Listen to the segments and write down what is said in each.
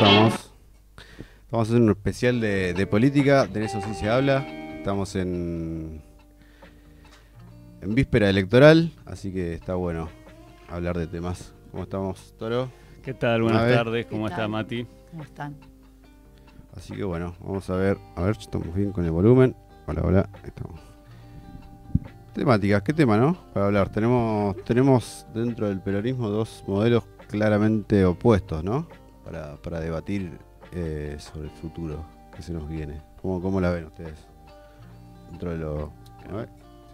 estamos. Estamos haciendo un especial de política, de eso sí se habla. Estamos en víspera electoral, así que está bueno hablar de temas. ¿Cómo estamos, Toro? ¿Qué tal? Buenas tardes, ¿cómo está Mati? ¿Cómo están? Así que bueno, vamos a ver si estamos bien con el volumen. Hola, hola, ahí estamos. Temáticas, ¿qué tema, no? Para hablar, tenemos dentro del peronismo dos modelos claramente opuestos, ¿no? Para debatir sobre el futuro que se nos viene. ¿Cómo la ven ustedes? Dentro de lo... A ver,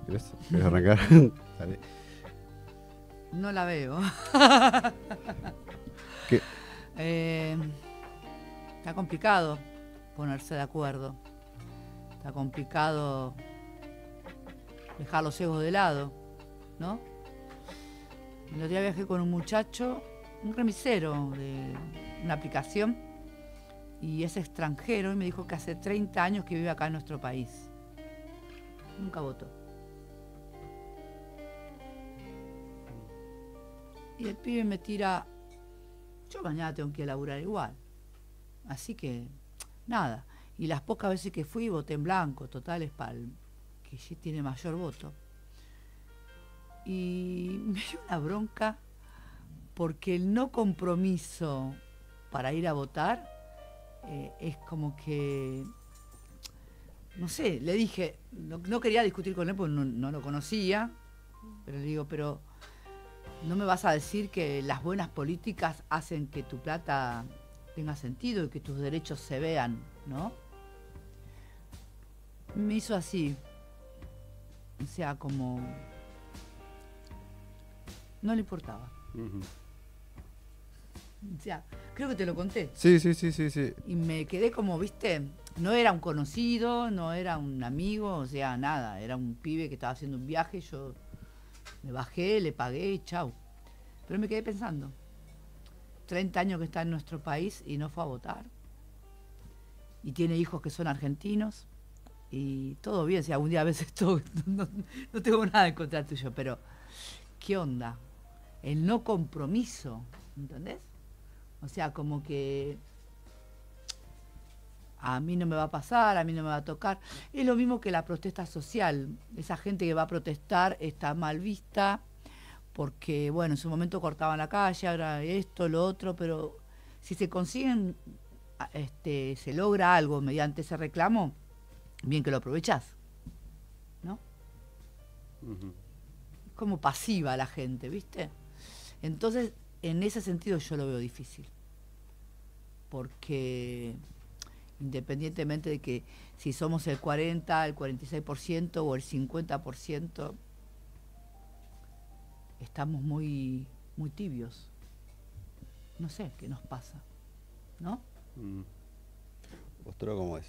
¿querés arrancar? Dale. No la veo. ¿Qué? Está complicado ponerse de acuerdo. Está complicado dejar los egos de lado, ¿no? El otro día viajé con un muchacho, un remisero de una aplicación, y es extranjero, y me dijo que hace 30 años que vive acá en nuestro país. Nunca votó. Y el pibe me tira, yo mañana tengo que laburar igual. Así que, nada. Y las pocas veces que fui, voté en blanco, total, es para el que sí tiene mayor voto. Y me dio una bronca porque el no compromiso para ir a votar es como que, no sé, le dije, no quería discutir con él porque no lo conocía, pero le digo, pero no me vas a decir que las buenas políticas hacen que tu plata tenga sentido y que tus derechos se vean, ¿no? Me hizo así, o sea, como no le importaba. O sea, creo que te lo conté. Sí. Y me quedé como, viste, no era un conocido, no era un amigo, o sea, nada. Era un pibe que estaba haciendo un viaje, yo me bajé, le pagué y chau. Pero me quedé pensando, 30 años que está en nuestro país y no fue a votar. Y tiene hijos que son argentinos. Y todo bien, si algún día ves esto, no tengo nada en contra tuyo, pero ¿qué onda? El no compromiso, ¿entendés? O sea, como que a mí no me va a pasar, a mí no me va a tocar. Es lo mismo que la protesta social. Esa gente que va a protestar está mal vista porque, bueno, en su momento cortaban la calle, ahora esto, lo otro, pero si se consiguen, se logra algo mediante ese reclamo, bien que lo aprovechás, ¿no? Es como pasiva la gente, ¿viste? Entonces, en ese sentido yo lo veo difícil. Porque independientemente de que si somos el 40, el 46% o el 50%, estamos muy, muy tibios. No sé qué nos pasa, ¿no? ¿Vos, Toro, cómo es?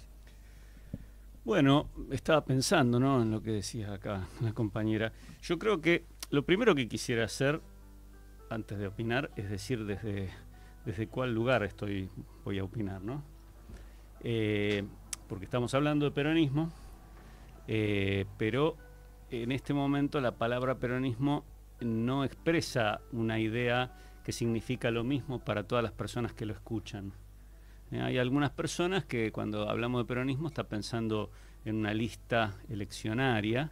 Bueno, estaba pensando, ¿no?, en lo que decías acá la compañera. Yo creo que lo primero que quisiera hacer antes de opinar es decir desde cuál lugar voy a opinar, ¿no? Porque estamos hablando de peronismo, pero en este momento la palabra peronismo no expresa una idea que significa lo mismo para todas las personas que lo escuchan. Hay algunas personas que cuando hablamos de peronismo está pensando en una lista eleccionaria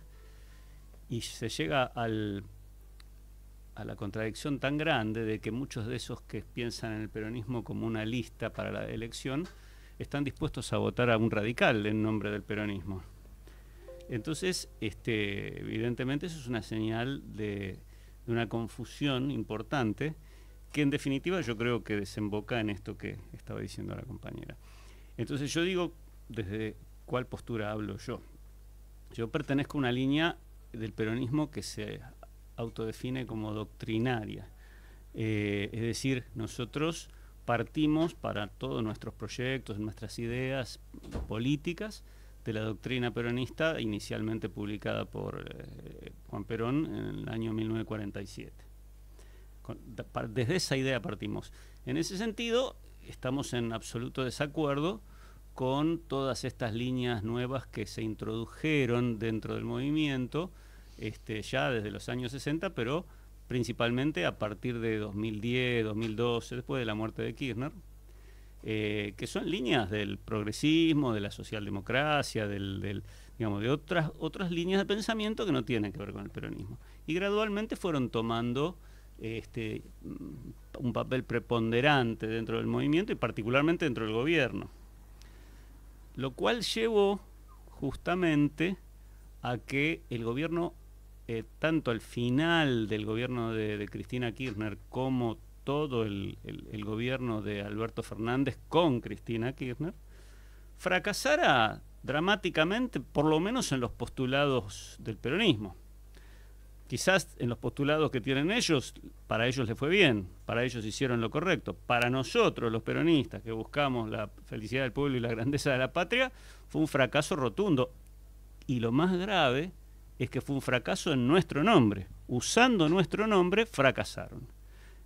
y se llega a la contradicción tan grande de que muchos de esos que piensan en el peronismo como una lista para la elección están dispuestos a votar a un radical en nombre del peronismo. Entonces, evidentemente eso es una señal de una confusión importante que en definitiva yo creo que desemboca en esto que estaba diciendo la compañera. Entonces yo digo, ¿desde cuál postura hablo yo? Yo pertenezco a una línea del peronismo que se autodefine como doctrinaria. Es decir, nosotros partimos para todos nuestros proyectos, nuestras ideas políticas, de la doctrina peronista inicialmente publicada por Juan Perón en el año 1947. Desde esa idea partimos. En ese sentido, estamos en absoluto desacuerdo con todas estas líneas nuevas que se introdujeron dentro del movimiento ya desde los años 60, pero principalmente a partir de 2010, 2012, después de la muerte de Kirchner, que son líneas del progresismo, de la socialdemocracia, digamos, de otras líneas de pensamiento que no tienen que ver con el peronismo. Y gradualmente fueron tomando un papel preponderante dentro del movimiento y particularmente dentro del gobierno. Lo cual llevó justamente a que el gobierno, tanto al final del gobierno de Cristina Kirchner como todo el gobierno de Alberto Fernández con Cristina Kirchner, fracasara dramáticamente, por lo menos en los postulados del peronismo. Quizás en los postulados que tienen ellos, para ellos les fue bien, para ellos hicieron lo correcto. Para nosotros, los peronistas, que buscamos la felicidad del pueblo y la grandeza de la patria, fue un fracaso rotundo. Y lo más grave es que fue un fracaso en nuestro nombre. Usando nuestro nombre, fracasaron.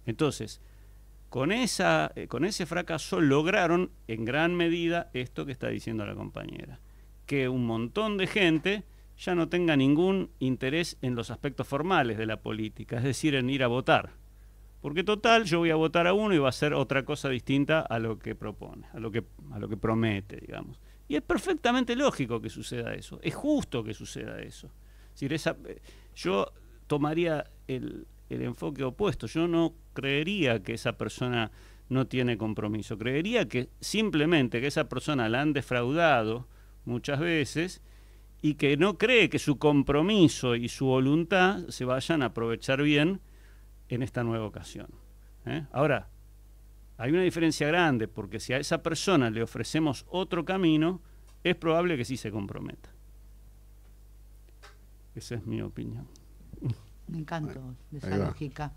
Entonces, con ese fracaso lograron en gran medida esto que está diciendo la compañera, que un montón de gente ya no tenga ningún interés en los aspectos formales de la política, es decir, en ir a votar. Porque total, yo voy a votar a uno y va a hacer otra cosa distinta a lo que propone, a lo que promete, digamos. Y es perfectamente lógico que suceda eso, es justo que suceda eso. Es decir, yo tomaría el enfoque opuesto. Yo no creería que esa persona no tiene compromiso. Creería que simplemente que esa persona la han defraudado muchas veces y que no cree que su compromiso y su voluntad se vayan a aprovechar bien en esta nueva ocasión. Ahora, hay una diferencia grande, porque si a esa persona le ofrecemos otro camino, es probable que sí se comprometa. Esa es mi opinión. Me encantó esa lógica.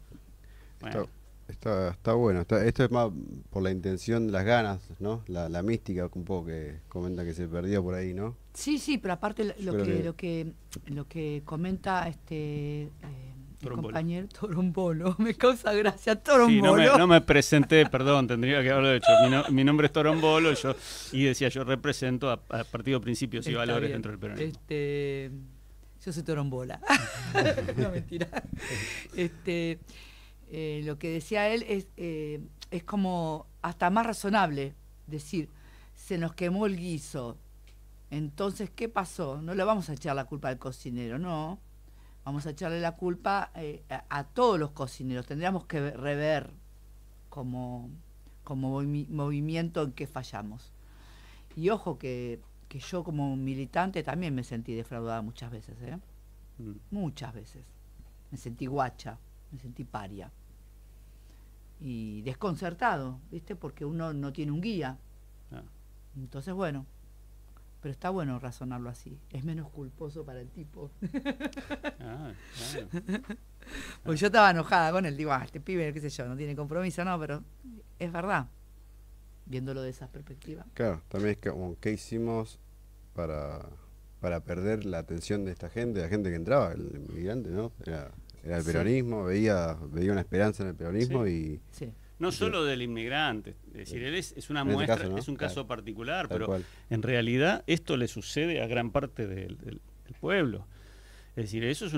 Bueno. Está bueno. Esto es más por la intención, las ganas, ¿no? La mística un poco que comenta que se perdió por ahí, ¿no? Sí, pero aparte lo que comenta el compañero Torombolo, me causa gracia, Torombolo. Sí, no me presenté, perdón, tendría que haberlo hecho. Mi nombre es Torombolo y decía, yo represento a Partido Principios y Valores bien. Dentro del peronismo. Yo soy Torombola. No, mentira. Lo que decía él es como hasta más razonable decir, se nos quemó el guiso. Entonces, ¿qué pasó? No le vamos a echar la culpa al cocinero, no. Vamos a echarle la culpa a todos los cocineros. Tendríamos que rever como movimiento en qué fallamos. Y ojo que yo como militante también me sentí defraudada muchas veces, muchas veces. Me sentí guacha, me sentí paria. Y desconcertado, ¿viste? Porque uno no tiene un guía. Entonces, bueno, pero está bueno razonarlo así. Es menos culposo para el tipo. Claro. Pues yo estaba enojada con él. Digo, este pibe, qué sé yo, no tiene compromiso, no, pero es verdad. Viéndolo de esa perspectiva. Claro, también es como, ¿qué hicimos para perder la atención de esta gente, la gente que entraba, el inmigrante, ¿no? Era el peronismo, veía una esperanza en el peronismo y... Sí. No solo del inmigrante, es decir, él es una muestra, caso, ¿no? Es un caso particular, pero cual. En realidad esto le sucede a gran parte del pueblo. Es decir, eso es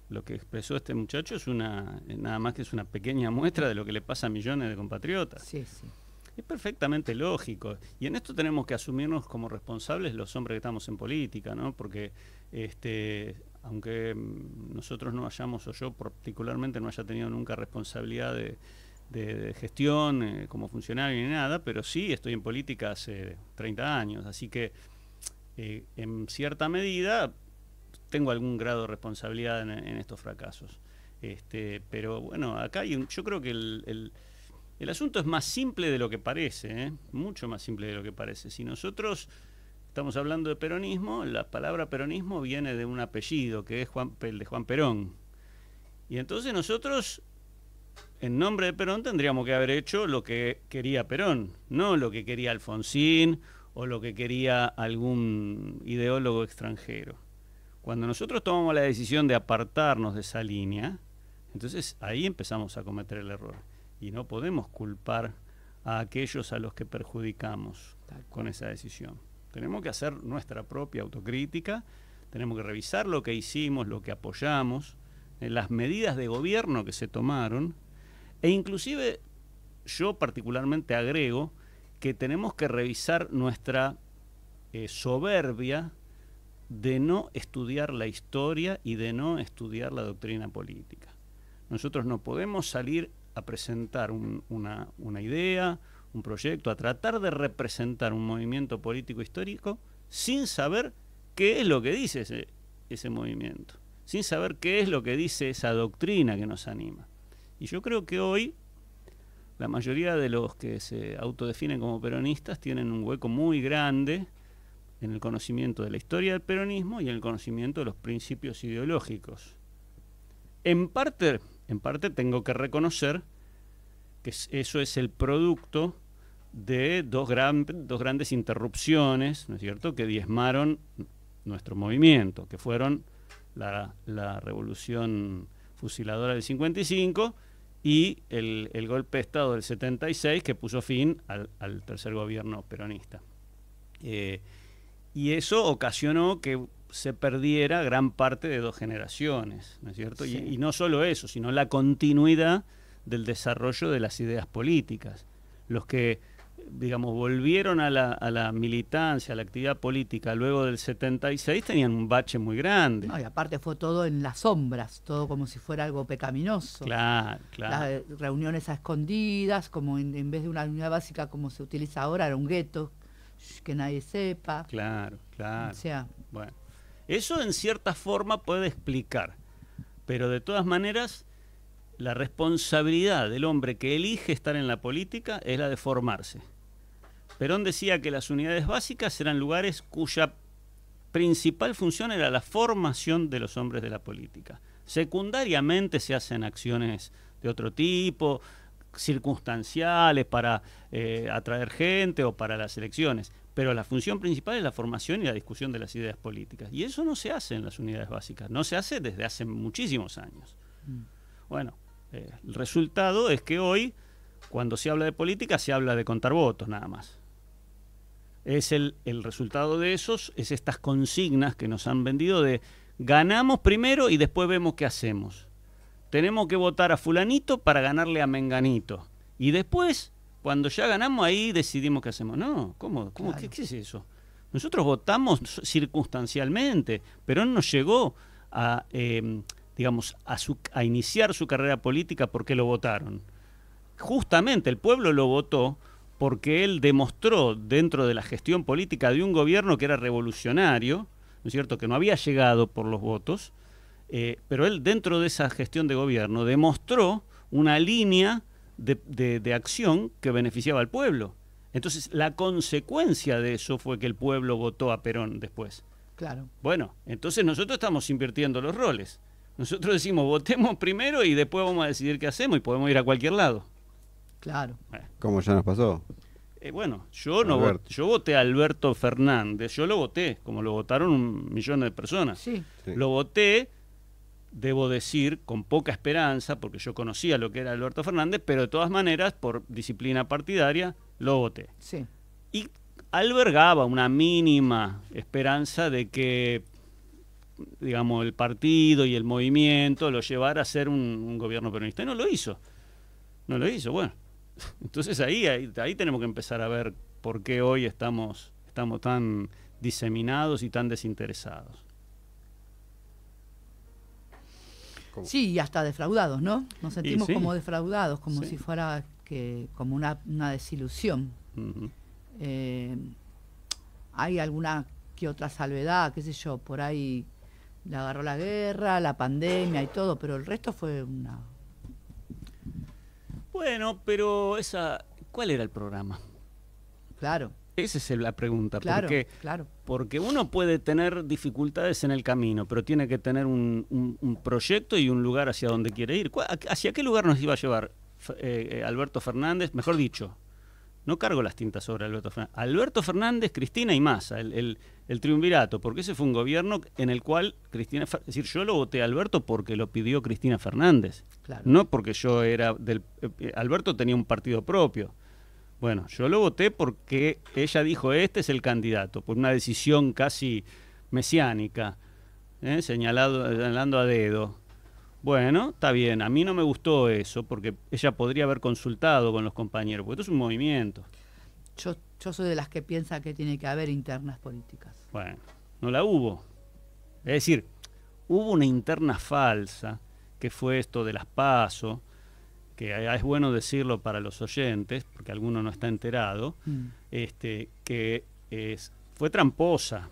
lo que expresó este muchacho es nada más que es una pequeña muestra de lo que le pasa a millones de compatriotas. Sí. Es perfectamente lógico. Y en esto tenemos que asumirnos como responsables los hombres que estamos en política, ¿no? Porque aunque nosotros no hayamos, o yo particularmente no haya tenido nunca responsabilidad de gestión como funcionario ni nada, pero sí estoy en política hace 30 años, así que en cierta medida tengo algún grado de responsabilidad en estos fracasos. Pero bueno, acá yo creo que el asunto es más simple de lo que parece, mucho más simple de lo que parece. Si nosotros estamos hablando de peronismo, la palabra peronismo viene de un apellido que es el de Juan Perón. Y entonces nosotros, en nombre de Perón, tendríamos que haber hecho lo que quería Perón, no lo que quería Alfonsín o lo que quería algún ideólogo extranjero. Cuando nosotros tomamos la decisión de apartarnos de esa línea, entonces ahí empezamos a cometer el error. Y no podemos culpar a aquellos a los que perjudicamos con esa decisión. Tenemos que hacer nuestra propia autocrítica, tenemos que revisar lo que hicimos, lo que apoyamos, las medidas de gobierno que se tomaron, e inclusive yo particularmente agrego que tenemos que revisar nuestra soberbia de no estudiar la historia y de no estudiar la doctrina política. Nosotros no podemos salir a presentar una idea, un proyecto, a tratar de representar un movimiento político histórico sin saber qué es lo que dice ese movimiento, sin saber qué es lo que dice esa doctrina que nos anima. Y yo creo que hoy la mayoría de los que se autodefinen como peronistas tienen un hueco muy grande en el conocimiento de la historia del peronismo y en el conocimiento de los principios ideológicos. En parte tengo que reconocer que eso es el producto de dos grandes interrupciones, ¿no es cierto?, que diezmaron nuestro movimiento, que fueron la revolución fusiladora del 55 y el golpe de Estado del 76, que puso fin al tercer gobierno peronista. Y eso ocasionó que se perdiera gran parte de 2 generaciones, ¿no es cierto? Sí. Y no solo eso, sino la continuidad del desarrollo de las ideas políticas. Los que, digamos, volvieron a la militancia, a la actividad política luego del 76 tenían un bache muy grande. No, y aparte fue todo en las sombras, todo como si fuera algo pecaminoso. Claro, claro. Las reuniones a escondidas, como en vez de una unidad básica como se utiliza ahora, era un gueto, que nadie sepa. Claro, claro. O sea, bueno, eso en cierta forma puede explicar, pero de todas maneras la responsabilidad del hombre que elige estar en la política es la de formarse. Perón decía que las unidades básicas eran lugares cuya principal función era la formación de los hombres de la política. Secundariamente se hacen acciones de otro tipo, circunstanciales para atraer gente o para las elecciones, pero la función principal es la formación y la discusión de las ideas políticas, y eso no se hace en las unidades básicas, no se hace desde hace muchísimos años. Bueno, el resultado es que hoy, cuando se habla de política, se habla de contar votos nada más. Es el resultado de esos, es estas consignas que nos han vendido de ganamos primero y después vemos qué hacemos. Tenemos que votar a fulanito para ganarle a menganito. Y después, cuando ya ganamos, ahí decidimos qué hacemos. No, ¿cómo? Claro. ¿Qué es eso? Nosotros votamos circunstancialmente. Perón no llegó a, digamos, a iniciar su carrera política porque lo votaron. Justamente el pueblo lo votó porque él demostró dentro de la gestión política de un gobierno que era revolucionario, ¿no es cierto?, que no había llegado por los votos, pero él dentro de esa gestión de gobierno demostró una línea de acción que beneficiaba al pueblo. Entonces la consecuencia de eso fue que el pueblo votó a Perón después. claro. Bueno, entonces nosotros estamos invirtiendo los roles. Nosotros decimos votemos primero y después vamos a decidir qué hacemos y podemos ir a cualquier lado. Claro. Como ya nos pasó. Bueno, yo voté a Alberto Fernández, yo lo voté, como lo votaron 1 millón de personas. Sí. Sí. Lo voté, debo decir, con poca esperanza, porque yo conocía lo que era Alberto Fernández, pero de todas maneras, por disciplina partidaria, lo voté. Sí. Y albergaba una mínima esperanza de que, digamos, el partido y el movimiento lo llevara a ser un gobierno peronista. Y no lo hizo. No lo hizo, bueno. Entonces ahí tenemos que empezar a ver por qué hoy estamos tan diseminados y tan desinteresados. ¿Cómo? Sí, y hasta defraudados, ¿no? Nos sentimos sí. como defraudados, como Sí. si fuera como una desilusión. Uh-huh. Hay alguna que otra salvedad, qué sé yo, por ahí le agarró la guerra, la pandemia y todo, pero el resto fue una... Bueno, pero ¿cuál era el programa? Claro, Esa es la pregunta. claro, Porque, claro. porque uno puede tener dificultades en el camino, pero tiene que tener un proyecto y un lugar hacia donde quiere ir. ¿Hacia qué lugar nos iba a llevar Alberto Fernández? Mejor dicho, no cargo las tintas sobre Alberto Fernández. Alberto Fernández, Cristina y Massa, el triunvirato, porque ese fue un gobierno en el cual Cristina... Es decir, yo lo voté a Alberto porque lo pidió Cristina Fernández. Claro. No porque yo era del... Alberto tenía un partido propio. Bueno, yo lo voté porque ella dijo, este es el candidato, por una decisión casi mesiánica, señalando a dedo. Bueno, está bien, a mí no me gustó eso, porque ella podría haber consultado con los compañeros, porque esto es un movimiento. Yo soy de las que piensa que tiene que haber internas políticas. Bueno, no la hubo. Es decir, hubo una interna falsa, que fue esto de las PASO, que es bueno decirlo para los oyentes, porque alguno no está enterado, fue tramposa,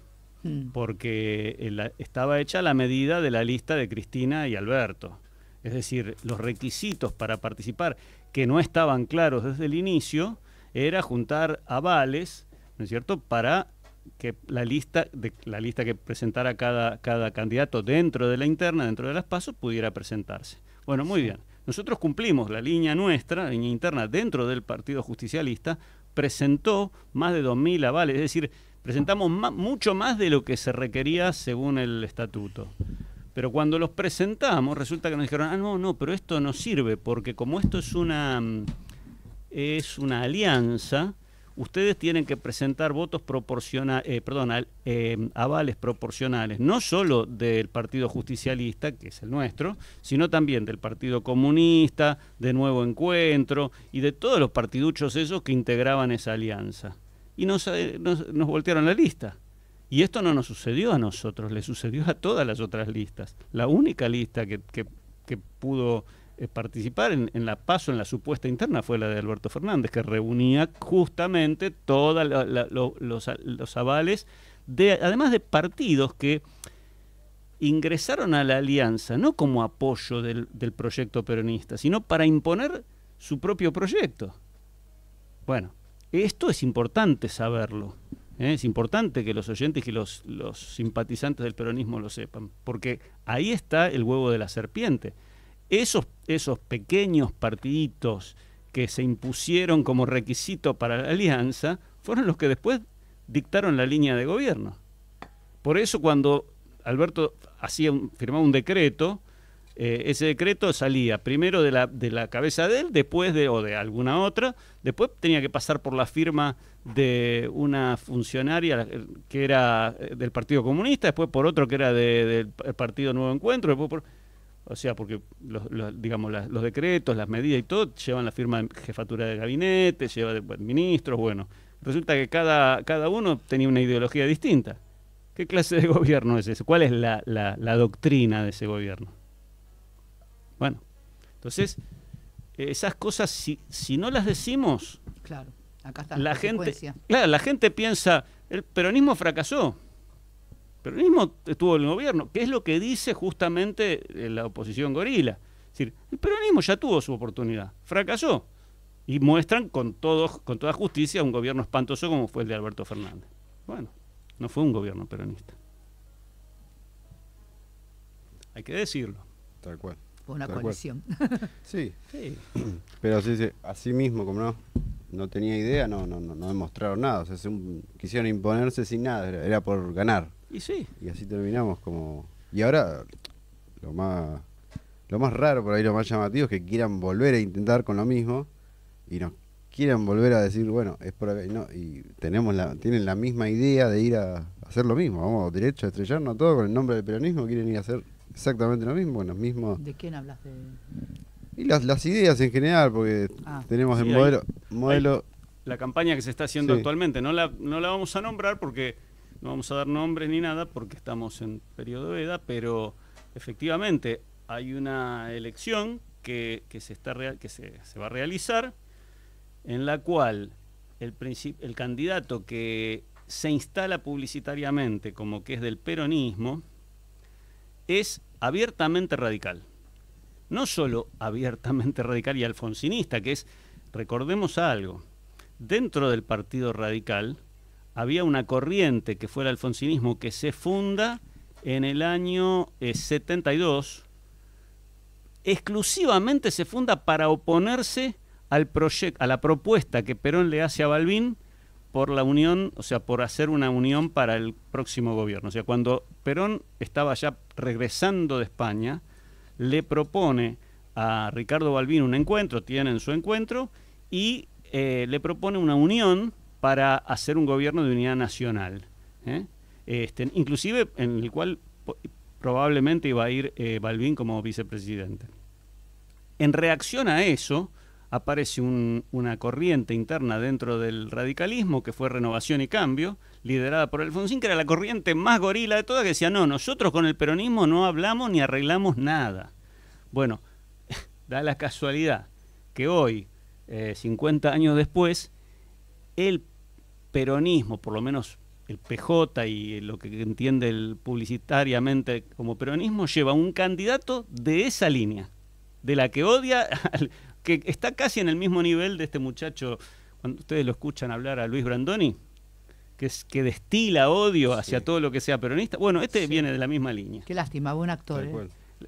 porque estaba hecha la medida de la lista de Cristina y Alberto. Es decir, los requisitos para participar, que no estaban claros desde el inicio, era juntar avales, ¿no es cierto?, para que la lista que presentara cada candidato dentro de la interna, dentro de las PASO, pudiera presentarse. Bueno, muy bien. Nosotros cumplimos la línea nuestra, la línea interna dentro del Partido Justicialista, presentó más de 2.000 avales, es decir, presentamos mucho más de lo que se requería según el estatuto. Pero cuando los presentamos, resulta que nos dijeron, no, pero esto no sirve, porque como esto es una alianza, ustedes tienen que presentar avales proporcionales, no solo del Partido Justicialista, que es el nuestro, sino también del Partido Comunista, de Nuevo Encuentro y de todos los partiduchos esos que integraban esa alianza. Y nos voltearon la lista. Y esto no nos sucedió a nosotros, le sucedió a todas las otras listas. La única lista que pudo participar en la PASO, en la supuesta interna, fue la de Alberto Fernández, que reunía justamente todos los avales, además de partidos que ingresaron a la alianza, no como apoyo del proyecto peronista, sino para imponer su propio proyecto. Bueno, esto es importante saberlo. Es importante que los oyentes y los simpatizantes del peronismo lo sepan, porque ahí está el huevo de la serpiente. Esos pequeños partiditos que se impusieron como requisito para la alianza fueron los que después dictaron la línea de gobierno. Por eso cuando Alberto firmaba un decreto, ese decreto salía primero de la cabeza de él, después o de alguna otra, después tenía que pasar por la firma de una funcionaria que era del Partido Comunista, después por otro que era del Partido Nuevo Encuentro, después o sea, porque los decretos, las medidas y todo llevan la firma de jefatura de gabinete, lleva de ministros, bueno. Resulta que cada uno tenía una ideología distinta. ¿Qué clase de gobierno es ese? ¿Cuál es la doctrina de ese gobierno? Bueno, entonces, esas cosas, si no las decimos, claro, acá está la gente piensa, el peronismo fracasó. El peronismo estuvo en el gobierno, que es lo que dice justamente la oposición gorila. Es decir, el peronismo ya tuvo su oportunidad, fracasó. Y muestran con toda justicia un gobierno espantoso como fue el de Alberto Fernández. Bueno, no fue un gobierno peronista. Hay que decirlo. Tal cual. Fue una coalición. Sí. Pero sí, así mismo, como no tenía idea, no demostraron nada. O sea, quisieron imponerse sin nada, era por ganar. Y sí. Y así terminamos como... Y ahora, lo más raro, por ahí lo más llamativo, es que quieran volver a intentar con lo mismo y nos quieran volver a decir, bueno, es por acá. Y tienen la misma idea de ir a hacer lo mismo. Vamos derecho a estrellarnos todo con el nombre del peronismo, quieren ir a hacer exactamente lo mismo, los mismos... ¿De quién hablas? Y las ideas en general, porque tenemos el modelo... La campaña que se está haciendo actualmente, no la vamos a nombrar porque no vamos a dar nombres ni nada, porque estamos en periodo EDA, pero efectivamente hay una elección que se va a realizar, en la cual el candidato que se instala publicitariamente como que es del peronismo es abiertamente radical. No solo abiertamente radical y alfonsinista, que es, recordemos algo, dentro del Partido Radical había una corriente que fue el alfonsinismo que se funda en el año 72, exclusivamente se funda para oponerse a la propuesta que Perón le hace a Balbín por la unión, o sea, por hacer una unión para el próximo gobierno. O sea, cuando Perón estaba ya regresando de España, le propone a Ricardo Balbín un encuentro, tienen su encuentro, y le propone una unión para hacer un gobierno de unidad nacional. Inclusive en el cual probablemente iba a ir Balbín como vicepresidente. En reacción a eso, aparece una corriente interna dentro del radicalismo que fue Renovación y Cambio, liderada por Alfonsín, que era la corriente más gorila de todas, que decía, no, nosotros con el peronismo no hablamos ni arreglamos nada. Bueno, da la casualidad que hoy, 50 años después, el peronismo, por lo menos el PJ y lo que entiende el publicitariamente como peronismo, lleva un candidato de esa línea, de la que odia, que está casi en el mismo nivel de este muchacho, cuando ustedes lo escuchan hablar a Luis Brandoni, que destila odio hacia todo lo que sea peronista. Bueno, viene de la misma línea. Qué lástima, buen actor.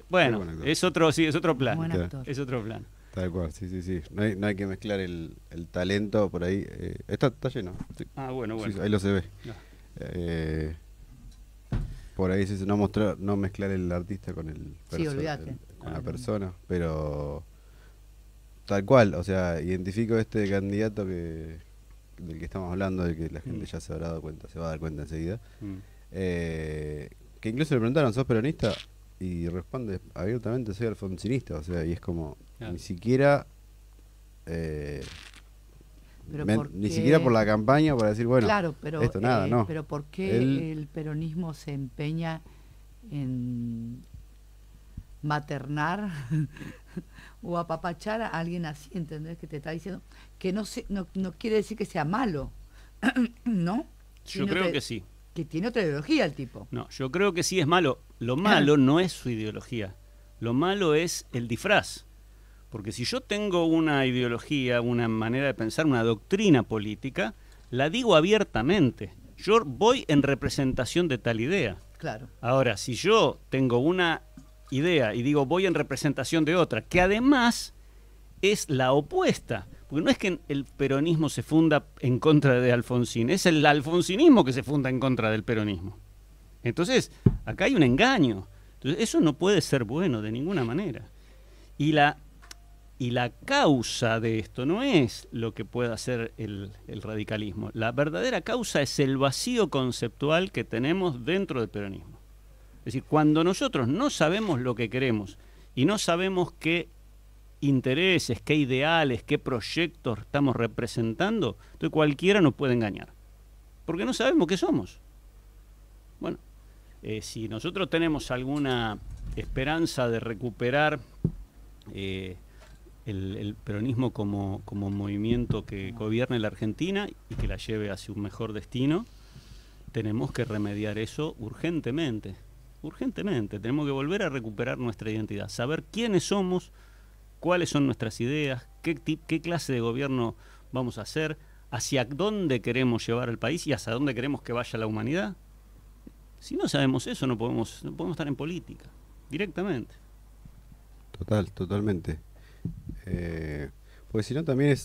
Bueno, buen actor. es otro plan. Buen actor. Es otro plan. Tal cual, sí. No hay que mezclar el talento por ahí. Está lleno. Sí. Bueno. Sí, ahí lo se ve. No. Por ahí se no mezclar el artista con olvídate. Con la persona, pero tal cual, o sea, identifico este candidato del que estamos hablando, del que la gente ya se habrá dado cuenta, se va a dar cuenta enseguida. Que incluso le preguntaron, ¿sos peronista? Y responde abiertamente, soy alfonsinista, o sea, y es como, ni siquiera ni siquiera por la campaña para decir, bueno, claro, pero, esto nada, no. Pero ¿por qué el peronismo se empeña en maternar o apapachar a alguien así, ¿entendés? Que te está diciendo que no quiere decir que sea malo, ¿no? Yo creo que sí. Que tiene otra ideología el tipo. No, yo creo que sí es malo. Lo malo no es su ideología. Lo malo es el disfraz. Porque si yo tengo una ideología, una manera de pensar, una doctrina política, la digo abiertamente. Yo voy en representación de tal idea. Claro. Ahora, si yo tengo una idea y digo voy en representación de otra, que además es la opuesta, porque no es que el peronismo se funda en contra de Alfonsín, es el alfonsinismo que se funda en contra del peronismo. Entonces, acá hay un engaño. Entonces, eso no puede ser bueno de ninguna manera. Y la causa de esto no es lo que pueda hacer el radicalismo. La verdadera causa es el vacío conceptual que tenemos dentro del peronismo. Es decir, cuando nosotros no sabemos lo que queremos y no sabemos qué intereses, qué ideales, qué proyectos estamos representando, entonces cualquiera nos puede engañar. Porque no sabemos qué somos. Bueno, si nosotros tenemos alguna esperanza de recuperar el peronismo como movimiento que gobierne la Argentina y que la lleve hacia un mejor destino, tenemos que remediar eso urgentemente. Urgentemente, tenemos que volver a recuperar nuestra identidad, saber quiénes somos, cuáles son nuestras ideas, qué clase de gobierno vamos a hacer, hacia dónde queremos llevar al país y hacia dónde queremos que vaya la humanidad. Si no sabemos eso, no podemos estar en política, directamente. Totalmente. Porque si no también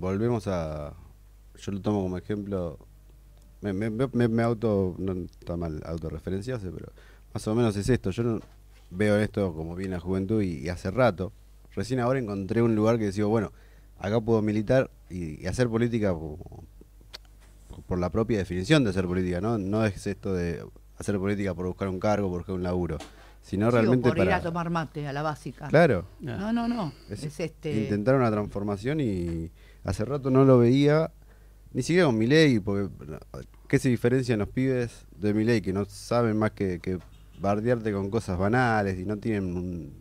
volvemos yo lo tomo como ejemplo, me auto, no está mal autorreferenciarse, pero más o menos es esto. Yo no veo esto como bien la juventud y hace rato, recién ahora encontré un lugar que digo, bueno, acá puedo militar y hacer política por la propia definición de hacer política, no es esto de hacer política por buscar un cargo, por buscar un laburo, sino realmente por ir a tomar mate a la básica. Claro. No. Es intentar una transformación y hace rato no lo veía, ni siquiera con Milei, porque ¿qué se diferencian los pibes de Milei que no saben más que bardearte con cosas banales y no tienen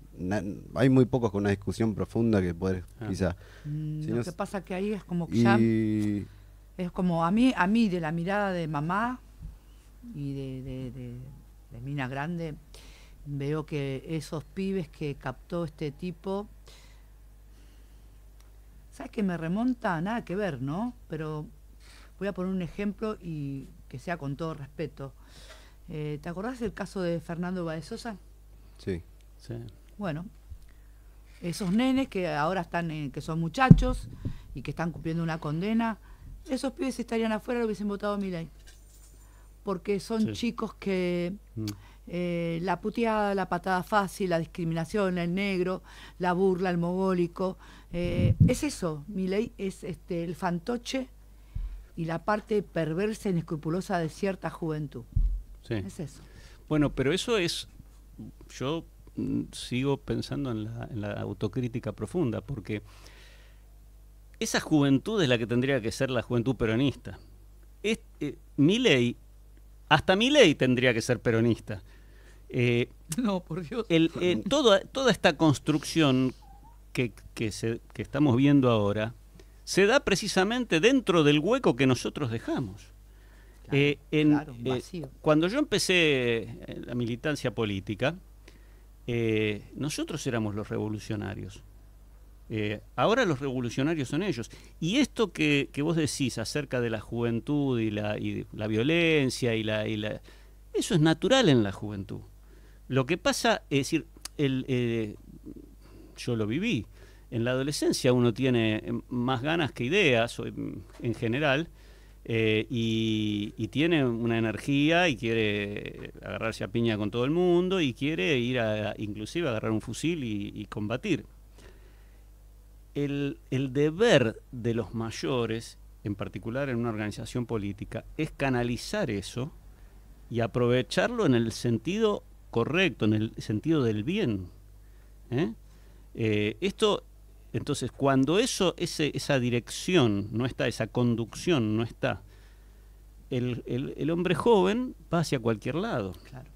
hay muy pocos con una discusión profunda que poder quizá. Lo que pasa que ahí es como que ya es como a mí de la mirada de mamá y de mina grande, veo que esos pibes que captó este tipo, ¿sabes qué me remonta? Nada que ver, ¿no? Pero voy a poner un ejemplo y que sea con todo respeto. ¿Te acordás del caso de Fernando Báez Sosa? Sí. Bueno, esos nenes que ahora están, que son muchachos y que están cumpliendo una condena, esos pibes estarían afuera, lo hubiesen votado a Milei. Porque son chicos que la puteada, la patada fácil, la discriminación, el negro, la burla, el mogólico, es eso. Milei es el fantoche y la parte perversa e inescrupulosa de cierta juventud. Sí. Es eso. Bueno, pero eso es, yo sigo pensando en la autocrítica profunda, porque esa juventud es la que tendría que ser la juventud peronista. Milei, hasta Milei tendría que ser peronista. No, por Dios. Toda esta construcción que estamos viendo ahora se da precisamente dentro del hueco que nosotros dejamos. Claro, un vacío. Cuando yo empecé la militancia política, nosotros éramos los revolucionarios. Ahora los revolucionarios son ellos. Y esto que vos decís acerca de la juventud y la violencia eso es natural en la juventud. Lo que pasa es decir, yo lo viví. En la adolescencia uno tiene más ganas que ideas, en general, y tiene una energía y quiere agarrarse a piña con todo el mundo y quiere ir inclusive a agarrar un fusil y combatir. El deber de los mayores, en particular en una organización política, es canalizar eso y aprovecharlo en el sentido correcto, en el sentido del bien. Entonces, cuando esa dirección no está, esa conducción no está, el hombre joven va hacia cualquier lado. Claro.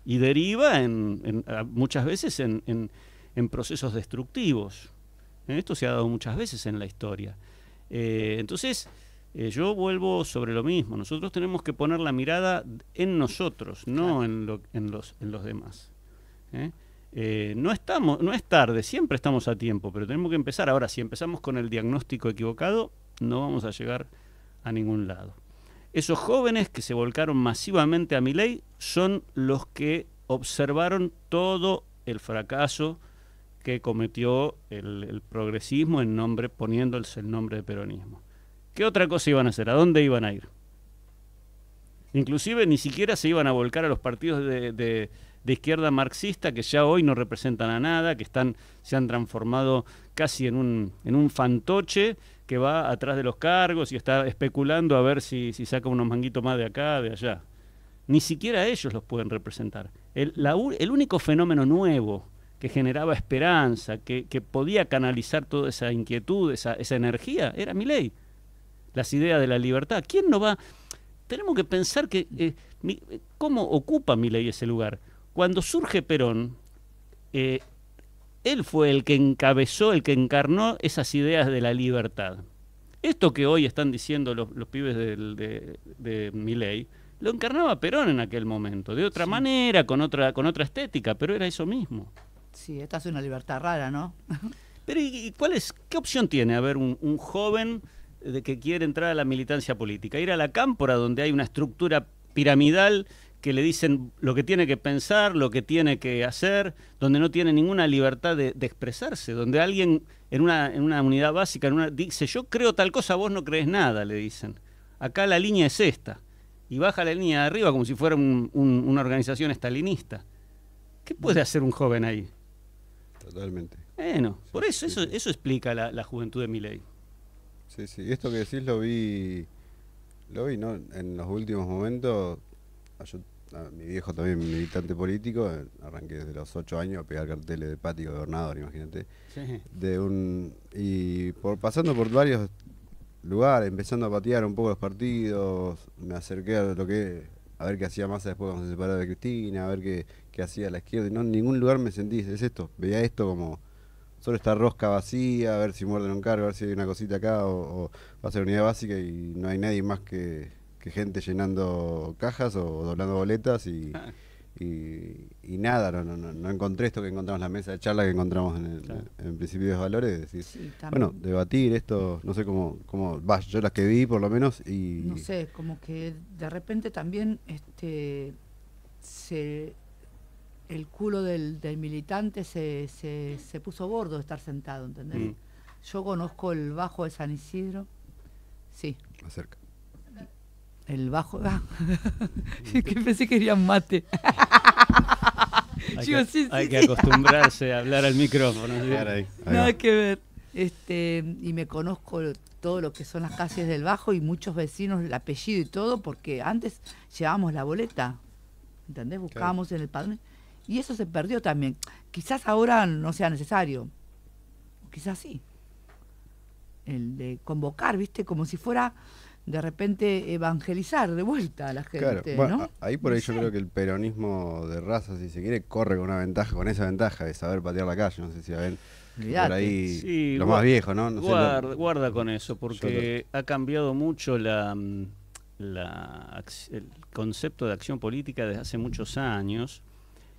Y deriva muchas veces en procesos destructivos. Esto se ha dado muchas veces en la historia. Entonces, yo vuelvo sobre lo mismo. Nosotros tenemos que poner la mirada en nosotros, no en los demás. No es tarde, siempre estamos a tiempo, pero tenemos que empezar. Ahora, si empezamos con el diagnóstico equivocado, no vamos a llegar a ningún lado. Esos jóvenes que se volcaron masivamente a Milei son los que observaron todo el fracaso que cometió el progresismo poniéndose el nombre de peronismo. ¿Qué otra cosa iban a hacer? ¿A dónde iban a ir? Inclusive ni siquiera se iban a volcar a los partidos de izquierda marxista, que ya hoy no representan a nada, que se han transformado casi en un fantoche que va atrás de los cargos y está especulando a ver si saca unos manguitos más de acá, de allá. Ni siquiera ellos los pueden representar. El único fenómeno nuevo que generaba esperanza, que podía canalizar toda esa inquietud, esa energía, era Milei. Las ideas de la libertad. ¿Quién no va? Tenemos que pensar cómo ocupa Milei ese lugar. Cuando surge Perón, él fue el que encabezó, el que encarnó esas ideas de la libertad. Esto que hoy están diciendo los pibes de Milei, lo encarnaba Perón en aquel momento, de otra manera, con otra estética, pero era eso mismo. Sí, esta es una libertad rara, ¿no? Pero ¿qué opción tiene? A ver, un joven que quiere entrar a la militancia política, ir a la cámpora donde hay una estructura piramidal que le dicen lo que tiene que pensar, lo que tiene que hacer, donde no tiene ninguna libertad de expresarse, donde alguien en una unidad básica dice, yo creo tal cosa, vos no crees nada, le dicen. Acá la línea es esta. Y baja la línea de arriba como si fuera una organización estalinista. ¿Qué puede hacer un joven ahí? Totalmente. Bueno, por eso explica la juventud de Milei. Sí, esto que decís lo vi, ¿no? En los últimos momentos. Mi viejo también militante político, arranqué desde los 8 años a pegar carteles de patio gobernador, imagínate. Sí. Pasando por varios lugares, empezando a patear un poco los partidos, me acerqué a ver qué hacía Massa después cuando se separó de Cristina, a ver qué hacía la izquierda, y no en ningún lugar me sentí, es esto, veía esto como solo esta rosca vacía, a ver si muerden un cargo, a ver si hay una cosita acá, o va a ser unidad básica y no hay nadie más que gente llenando cajas o doblando boletas y nada, no encontré esto que encontramos en la mesa de charla que encontramos en Principios de Valores, decir, bueno, debatir esto, no sé cómo yo las que vi por lo menos y... No sé, como que de repente también el culo del militante se puso gordo de estar sentado, ¿entendés? Yo conozco el bajo de San Isidro, sí. Acerca. El bajo... que pensé que querían mate. Hay que acostumbrarse a hablar al micrófono. Ahí nada que ver. Y me conozco todo lo que son las calles del Bajo y muchos vecinos, el apellido y todo, porque antes llevábamos la boleta, ¿entendés? Buscábamos en el padrón. Y eso se perdió también. Quizás ahora no sea necesario. Quizás sí. el de convocar, ¿viste? Como si fuera de repente evangelizar de vuelta a la Claro, gente, bueno, ¿no? ahí por No ahí yo sé. creo que el peronismo de raza, si se quiere, corre con una ventaja, con esa ventaja de saber patear la calle. No sé si ven por Olvídate. ahí Sí, los más viejos, ¿no? No sé, guarda con eso, porque ha cambiado mucho el concepto de acción política desde hace muchos años,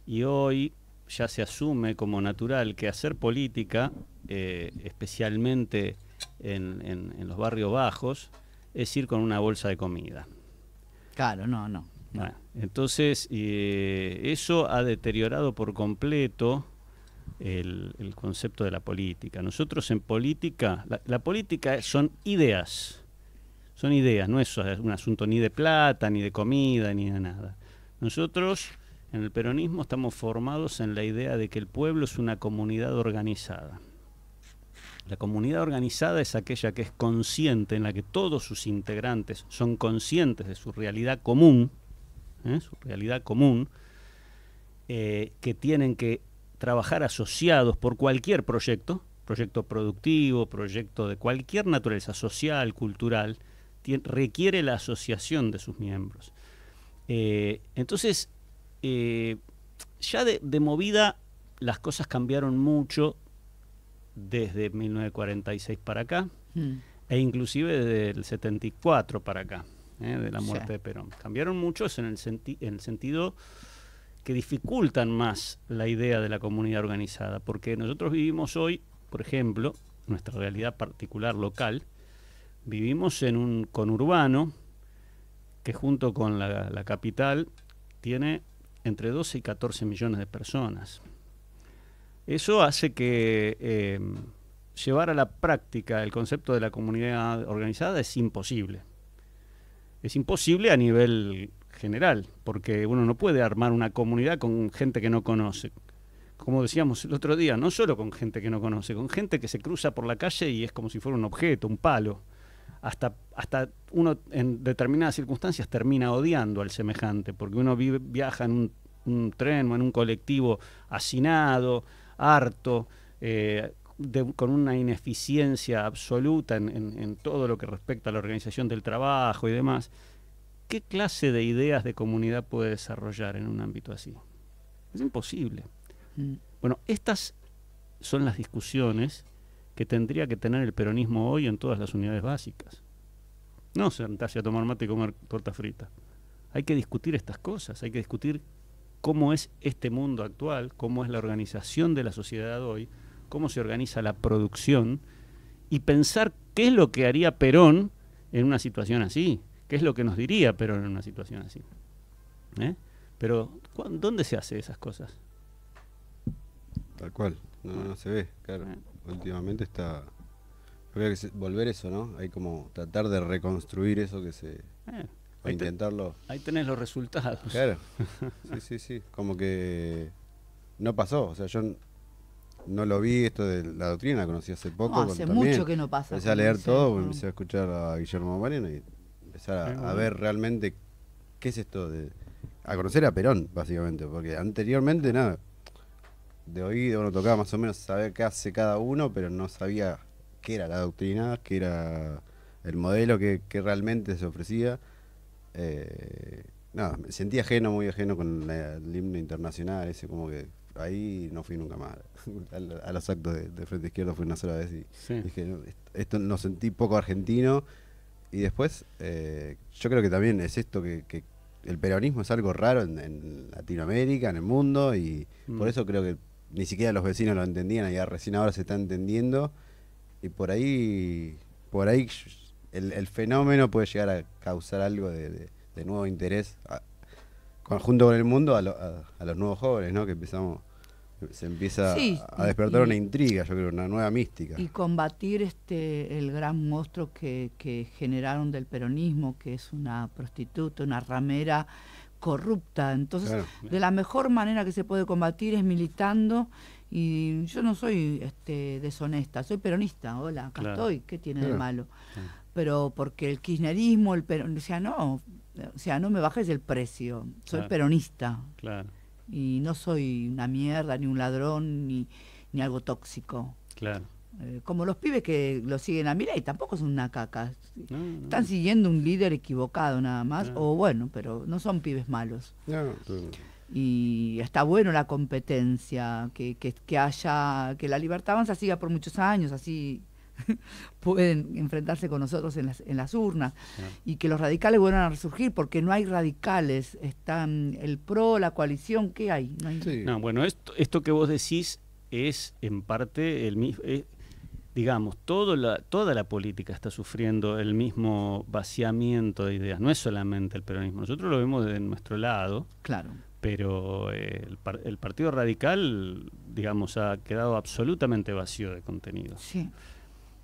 y hoy ya se asume como natural que hacer política, especialmente en los barrios bajos, es ir con una bolsa de comida. Claro, no. Bueno, entonces, eso ha deteriorado por completo el concepto de la política. Nosotros en política, la política son ideas, no es un asunto ni de plata, ni de comida, ni de nada. Nosotros en el peronismo estamos formados en la idea de que el pueblo es una comunidad organizada. La comunidad organizada es aquella que es consciente, en la que todos sus integrantes son conscientes de su realidad común, que tienen que trabajar asociados por cualquier proyecto productivo, proyecto de cualquier naturaleza, social, cultural, requiere la asociación de sus miembros. Entonces, ya de movida las cosas cambiaron mucho desde 1946 para acá, e inclusive desde el 74 para acá, de la muerte de Perón. Cambiaron mucho en el sentido que dificultan más la idea de la comunidad organizada, porque nosotros vivimos hoy, por ejemplo, nuestra realidad particular local, vivimos en un conurbano que junto con la capital tiene entre 12 y 14 millones de personas. Eso hace que llevar a la práctica el concepto de la comunidad organizada es imposible. Es imposible a nivel general, porque uno no puede armar una comunidad con gente que no conoce. Como decíamos el otro día, no solo con gente que no conoce, con gente que se cruza por la calle y es como si fuera un objeto, un palo. Hasta uno en determinadas circunstancias termina odiando al semejante, porque uno viaja en un tren o en un colectivo hacinado, harto, con una ineficiencia absoluta en todo lo que respecta a la organización del trabajo y demás. ¿Qué clase de ideas de comunidad puede desarrollar en un ámbito así? Es imposible. Bueno, estas son las discusiones que tendría que tener el peronismo hoy en todas las unidades básicas. No sentarse a tomar mate y comer torta frita. Hay que discutir estas cosas, hay que discutir cómo es este mundo actual, cómo es la organización de la sociedad hoy, cómo se organiza la producción, y pensar qué es lo que haría Perón en una situación así, qué es lo que nos diría Perón en una situación así. Pero, ¿dónde se hace esas cosas? Tal cual, no se ve, claro. Últimamente está... Yo creo que volver eso, ¿no? Hay como tratar de reconstruir eso que se... o intentarlo... Ahí tenés los resultados. Claro, sí. Como que no pasó, o sea, yo no lo vi esto de la doctrina, la conocí hace poco. No, hace mucho que no pasa. Empecé a leer todo, empecé a escuchar a Guillermo Moreno y empezar a ver realmente qué es esto de... A conocer a Perón, básicamente, porque anteriormente nada, de oído uno tocaba más o menos saber qué hace cada uno, pero no sabía qué era la doctrina, qué era el modelo que realmente se ofrecía. Nada, me sentí ajeno, muy ajeno con el himno internacional, ese como que ahí no fui nunca más. A los actos de Frente Izquierdo fui una sola vez y dije, no, esto lo sentí poco argentino. Y después, yo creo que también es esto que el peronismo es algo raro en Latinoamérica, en el mundo, y por eso creo que ni siquiera los vecinos lo entendían, y recién ahora se está entendiendo, y por ahí el fenómeno puede llegar a causar algo de nuevo interés junto con el mundo a los nuevos jóvenes, ¿no? Que se empieza a despertar una intriga, yo creo, una nueva mística. Y combatir el gran monstruo que generaron del peronismo, que es una prostituta, una ramera corrupta. Entonces, claro, de la mejor manera que se puede combatir es militando. Y yo no soy deshonesta, soy peronista. Hola, acá estoy, ¿qué tiene de malo? Pero porque el kirchnerismo, o sea, no me bajes el precio, soy peronista. Claro. Y no soy una mierda, ni un ladrón, ni algo tóxico. Claro. como los pibes que lo siguen a Milei, tampoco son una caca. No. Están siguiendo un líder equivocado nada más, Claro. o bueno, pero no son pibes malos. No, Y está bueno la competencia, que haya, que la Libertad Avanza siga por muchos años, así pueden enfrentarse con nosotros en las urnas, y que los radicales vuelvan a resurgir, porque no hay radicales, están el PRO, la coalición, ¿qué hay? No hay. sí. No, bueno, esto que vos decís es en parte el mismo, digamos, toda la política está sufriendo el mismo vaciamiento de ideas, no es solamente el peronismo, nosotros lo vemos de nuestro lado, Claro. pero el Partido Radical, digamos, ha quedado absolutamente vacío de contenido. Sí.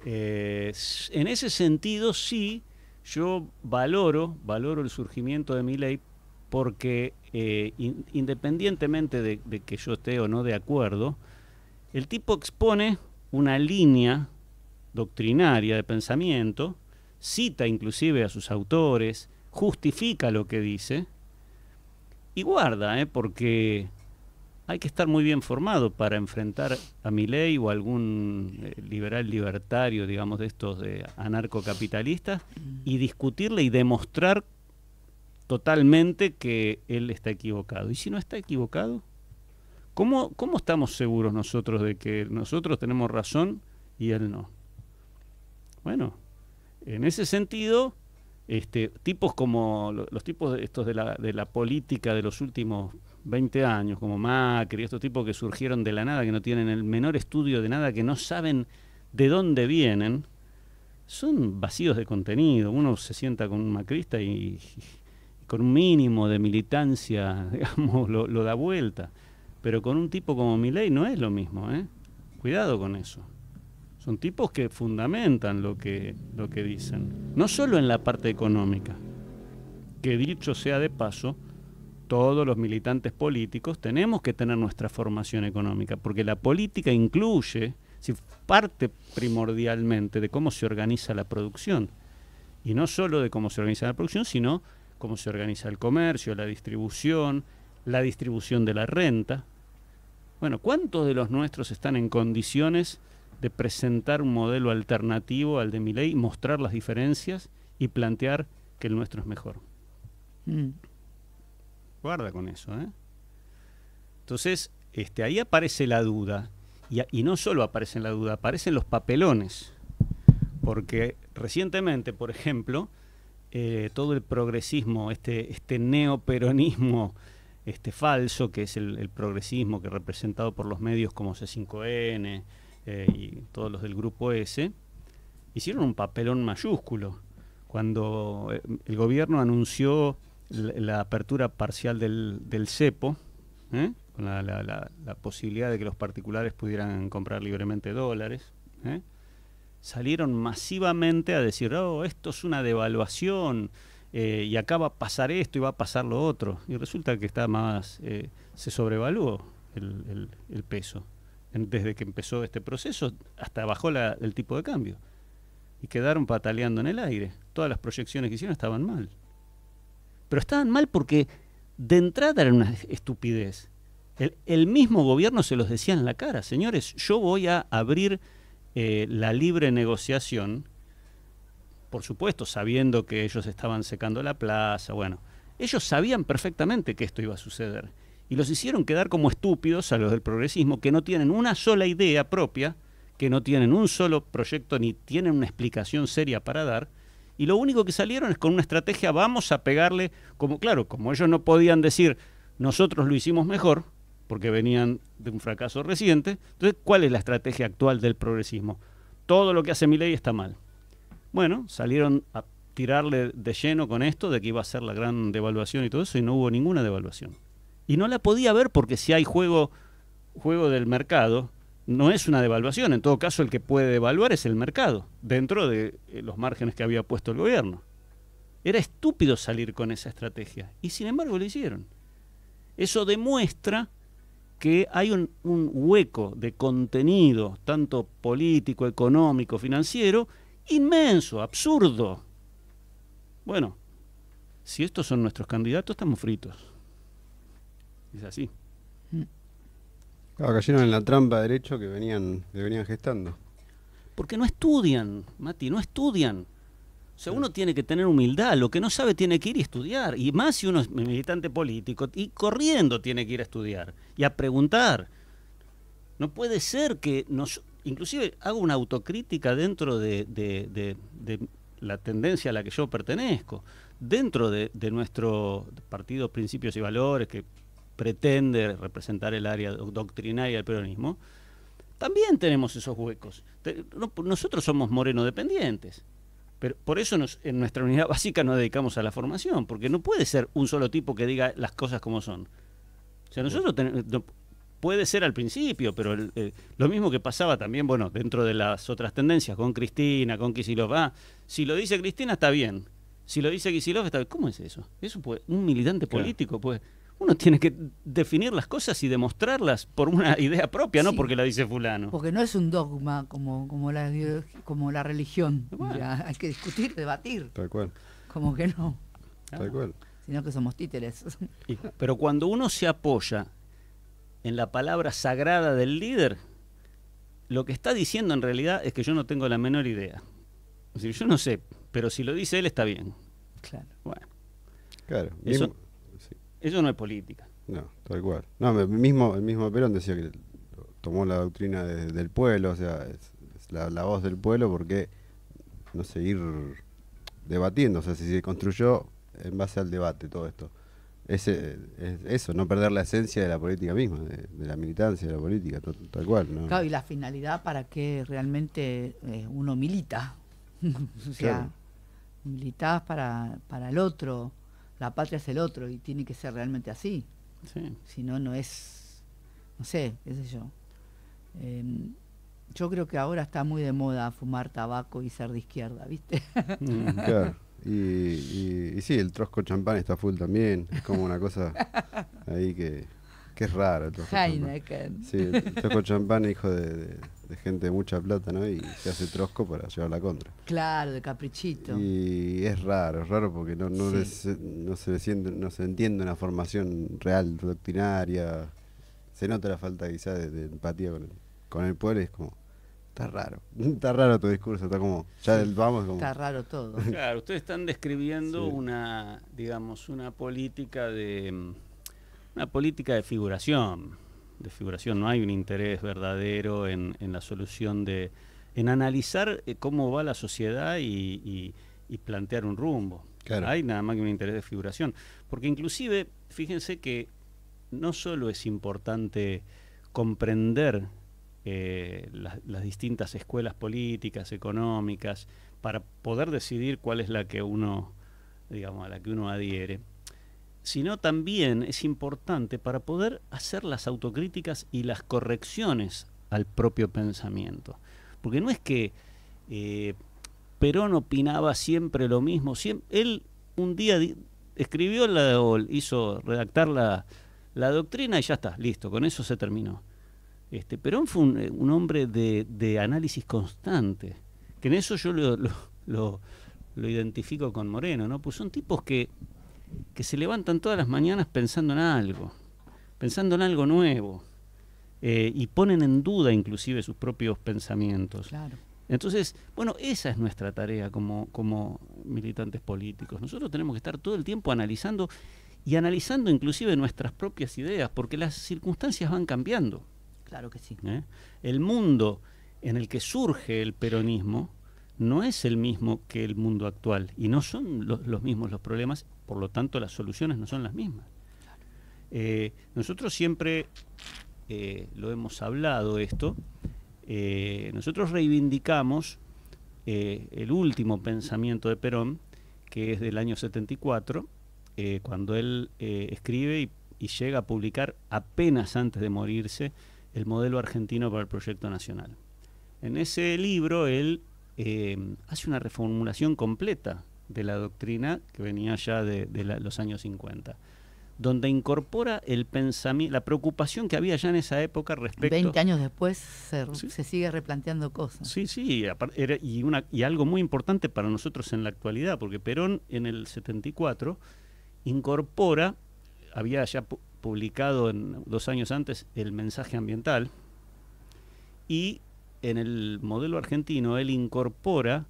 En ese sentido, sí, yo valoro el surgimiento de Milei porque independientemente de que yo esté o no de acuerdo, el tipo expone una línea doctrinaria de pensamiento, cita inclusive a sus autores, justifica lo que dice y guarda, porque hay que estar muy bien formado para enfrentar a Milei o algún liberal libertario, digamos, de estos de anarcocapitalistas, y discutirle y demostrar totalmente que él está equivocado. ¿Y si no está equivocado? ¿Cómo estamos seguros nosotros de que nosotros tenemos razón y él no? Bueno, en ese sentido, tipos como los tipos estos de la política de los últimos 20 años, como Macri, estos tipos que surgieron de la nada, que no tienen el menor estudio de nada, que no saben de dónde vienen, son vacíos de contenido. Uno se sienta con un macrista y con un mínimo de militancia, digamos, lo da vuelta. Pero con un tipo como Milei no es lo mismo, ¿eh? Cuidado con eso. Son tipos que fundamentan lo que dicen. No solo en la parte económica, que dicho sea de paso, todos los militantes políticos tenemos que tener nuestra formación económica, porque la política incluye, si parte primordialmente de cómo se organiza la producción, y no solo de cómo se organiza la producción, sino cómo se organiza el comercio, la distribución de la renta. Bueno, ¿cuántos de los nuestros están en condiciones de presentar un modelo alternativo al de Milei, mostrar las diferencias y plantear que el nuestro es mejor? Guarda con eso, ¿eh? Entonces, ahí aparece la duda, y no solo aparece la duda, aparecen los papelones, porque recientemente, por ejemplo, todo el progresismo, este neoperonismo falso, que es el progresismo que es representado por los medios como C5N y todos los del grupo S, hicieron un papelón mayúsculo cuando el gobierno anunció la apertura parcial del cepo, con la posibilidad de que los particulares pudieran comprar libremente dólares, salieron masivamente a decir, esto es una devaluación, y acá va a pasar esto y va a pasar lo otro, y resulta que está más, se sobrevaluó el peso. Desde que empezó este proceso hasta bajó el tipo de cambio y quedaron pataleando en el aire. Todas las proyecciones que hicieron estaban mal, pero estaban mal porque de entrada era una estupidez. El mismo gobierno se los decía en la cara: señores, yo voy a abrir la libre negociación, por supuesto sabiendo que ellos estaban secando la plaza. Bueno, ellos sabían perfectamente que esto iba a suceder y los hicieron quedar como estúpidos a los del progresismo, que no tienen una sola idea propia, que no tienen un solo proyecto ni tienen una explicación seria para dar, y lo único que salieron es con una estrategia: vamos a pegarle, como ellos no podían decir nosotros lo hicimos mejor, porque venían de un fracaso reciente. Entonces, ¿cuál es la estrategia actual del progresismo? Todo lo que hace Milei está mal. Bueno, salieron a tirarle de lleno con esto de que iba a ser la gran devaluación y todo eso, y no hubo ninguna devaluación. Y no la podía haber, porque si hay juego del mercado, no es una devaluación. En todo caso, el que puede devaluar es el mercado, dentro de los márgenes que había puesto el gobierno. Era estúpido salir con esa estrategia, y sin embargo lo hicieron. Eso demuestra que hay un hueco de contenido, tanto político, económico, financiero, inmenso, absurdo. Bueno, si estos son nuestros candidatos, estamos fritos. Es así. Claro, cayeron en la trampa de derecho que venían gestando. Porque no estudian, Mati, no estudian. O sea, uno tiene que tener humildad, lo que no sabe tiene que ir y estudiar, y más si uno es militante político, y corriendo tiene que ir a estudiar, y a preguntar. No puede ser que inclusive hago una autocrítica dentro de la tendencia a la que yo pertenezco, dentro de nuestro partido Principios y Valores, que pretende representar el área doctrinaria del peronismo. También tenemos esos huecos. Nosotros somos moreno dependientes, pero por eso en nuestra unidad básica nos dedicamos a la formación, porque no puede ser un solo tipo que diga las cosas como son. O sea, nosotros puede ser al principio, pero lo mismo que pasaba también, bueno, dentro de las otras tendencias, con Cristina, con Kicillof. Si lo dice Cristina está bien, si lo dice Kicillof está bien. ¿Cómo es eso? Eso puede, un militante político, pues. Uno tiene que definir las cosas y demostrarlas por una idea propia, no porque la dice fulano. Porque no es un dogma como la religión. Bueno. Ya, hay que discutir, debatir. Tal cual. Como que no. Tal cual. Sino que somos títeres. Pero cuando uno se apoya en la palabra sagrada del líder, lo que está diciendo en realidad es que yo no tengo la menor idea. Es decir, yo no sé, pero si lo dice él está bien. Claro. Bueno. Claro. Eso no es política. No, tal cual. No, el mismo Perón decía que tomó la doctrina del pueblo, o sea, es la voz del pueblo, porque no seguir debatiendo, o sea, si se construyó en base al debate todo esto. Es eso, no perder la esencia de la política misma, de la militancia de la política, tal cual, ¿no? Claro, y la finalidad para que realmente uno milita. O sea, Claro. militás para el otro, la patria es el otro, y tiene que ser realmente así. Sí. Si no, no es, no sé, qué sé yo. Yo creo que ahora está muy de moda fumar tabaco y ser de izquierda, ¿viste? Claro. Y sí, el trosco champán está full también. Es como una cosa ahí que es raro. El trosco champán. Heineken. Sí, el trosco champán es hijo de gente de mucha plata, ¿no? Y se hace trosco para llevar la contra. Claro, de caprichito. Y es raro porque no se entiende una formación real, doctrinaria. Se nota la falta quizá de empatía con el pueblo y es como, está raro tu discurso, está como, vamos como... Está raro todo. Claro, ustedes están describiendo Sí. una política de figuración. No hay un interés verdadero en la solución en analizar cómo va la sociedad y plantear un rumbo. Claro. Hay nada más que un interés de figuración. Porque inclusive, fíjense que no solo es importante comprender las distintas escuelas políticas, económicas, para poder decidir cuál es la que uno, digamos, a la que uno adhiere, sino también es importante para poder hacer las autocríticas y las correcciones al propio pensamiento. Porque no es que Perón opinaba siempre lo mismo. Él un día escribió o hizo redactar la doctrina y ya está, listo, con eso se terminó. Perón fue un hombre de análisis constante, que en eso yo lo identifico con Moreno, ¿no? Pues son tipos que se levantan todas las mañanas pensando en algo nuevo, y ponen en duda inclusive sus propios pensamientos. Claro. Entonces, bueno, esa es nuestra tarea como militantes políticos. Nosotros tenemos que estar todo el tiempo analizando inclusive nuestras propias ideas, porque las circunstancias van cambiando. Claro que sí. El mundo en el que surge el peronismo no es el mismo que el mundo actual, y no son los mismos los problemas, por lo tanto las soluciones no son las mismas. Nosotros siempre lo hemos hablado esto, nosotros reivindicamos el último pensamiento de Perón, que es del año 74, cuando él escribe y llega a publicar apenas antes de morirse el modelo argentino para el proyecto nacional. En ese libro él hace una reformulación completa de la doctrina que venía ya de los años 50, donde incorpora el pensamiento, la preocupación que había ya en esa época respecto... 20 años después ¿Sí? se sigue replanteando cosas. Sí, y algo muy importante para nosotros en la actualidad, porque Perón en el 74 incorpora, había ya publicado 2 años antes el mensaje ambiental, y en el modelo argentino él incorpora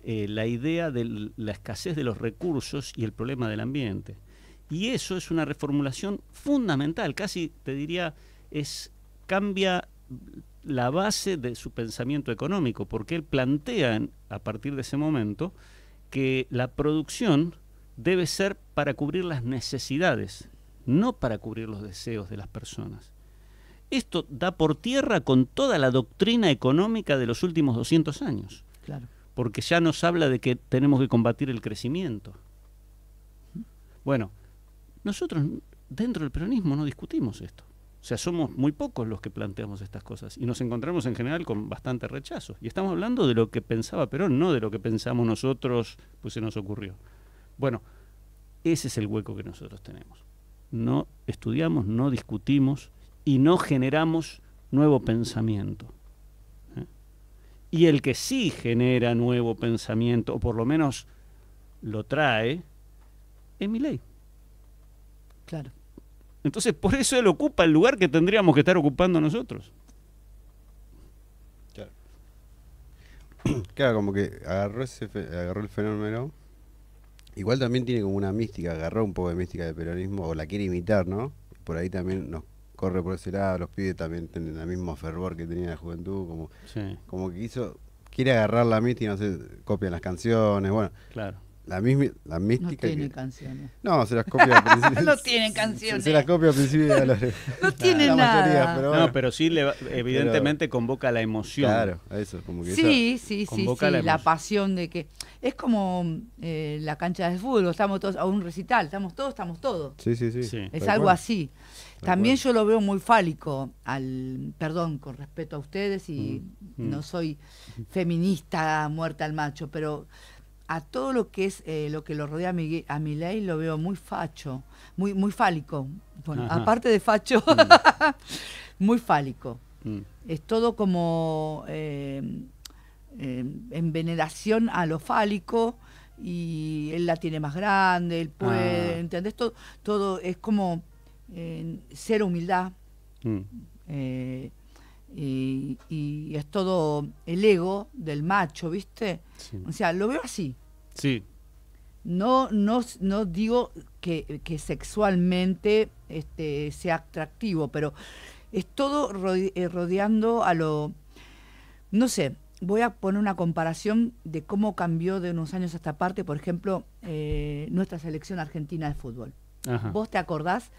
la idea de la escasez de los recursos y el problema del ambiente. Y eso es una reformulación fundamental, casi te diría, cambia la base de su pensamiento económico, porque él plantea a partir de ese momento que la producción debe ser para cubrir las necesidades, no para cubrir los deseos de las personas. Esto da por tierra con toda la doctrina económica de los últimos 200 años. Claro. Porque ya nos habla de que tenemos que combatir el crecimiento. Bueno, nosotros dentro del peronismo no discutimos esto. O sea, somos muy pocos los que planteamos estas cosas y nos encontramos en general con bastante rechazo. Y estamos hablando de lo que pensaba Perón, no de lo que pensamos nosotros, pues se nos ocurrió. Bueno, ese es el hueco que nosotros tenemos. No estudiamos, no discutimos y no generamos nuevo pensamiento. Y el que sí genera nuevo pensamiento, o por lo menos lo trae, es Milei. Claro. Entonces, por eso él ocupa el lugar que tendríamos que estar ocupando nosotros. Claro. Claro, como que agarró el fenómeno. Igual también tiene como una mística, agarró un poco de mística del peronismo, o la quiere imitar, ¿no? Por ahí también nos corre por ese lado, los pibes también tienen el mismo fervor que tenía la juventud, como que quiere agarrar la mística, no sé, copian las canciones, bueno. Claro. La mística. No tiene canciones. No, se las copia al principio. No tienen canciones. Se las copia al principio de no tiene nada. Mayoría, pero bueno. No, pero sí, evidentemente convoca la emoción. Claro, eso, como que sí, convoca la pasión de que... Es como la cancha de fútbol, estamos todos a un recital, estamos todos. Sí. Es algo así. También yo lo veo muy fálico, perdón, con respeto a ustedes, y no soy feminista, muerta al macho, pero a todo lo que es lo que lo rodea a Milei lo veo muy facho, muy fálico. Bueno, aparte de facho, muy fálico. Es todo como en veneración a lo fálico, y él la tiene más grande, él puede, ¿entendés? Todo es como cero humildad. Y es todo el ego del macho, ¿viste? Sí. O sea, lo veo así. Sí. No digo que sexualmente sea atractivo, pero es todo rodeando a lo... No sé, voy a poner una comparación de cómo cambió de unos años a esta parte, por ejemplo, nuestra selección argentina de fútbol. Ajá. ¿Vos te acordás?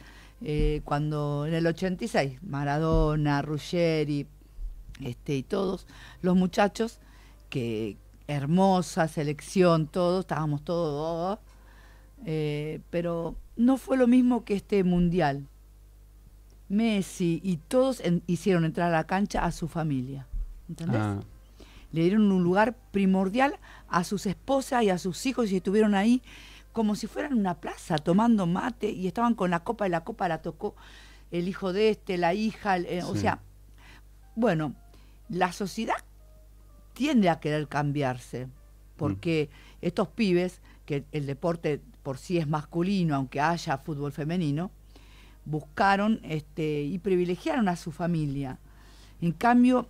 Cuando en el 86 Maradona, Ruggeri y todos los muchachos, que hermosa selección, todos, estábamos todos, pero no fue lo mismo que este mundial. Messi y todos hicieron entrar a la cancha a su familia, ¿entendés? Le dieron un lugar primordial a sus esposas y a sus hijos, y estuvieron ahí como si fueran una plaza, tomando mate, y estaban con la copa, y la copa la tocó el hijo de la hija, o sea, bueno, la sociedad tiende a querer cambiarse, porque estos pibes, que el deporte por sí es masculino, aunque haya fútbol femenino, buscaron y privilegiaron a su familia. En cambio,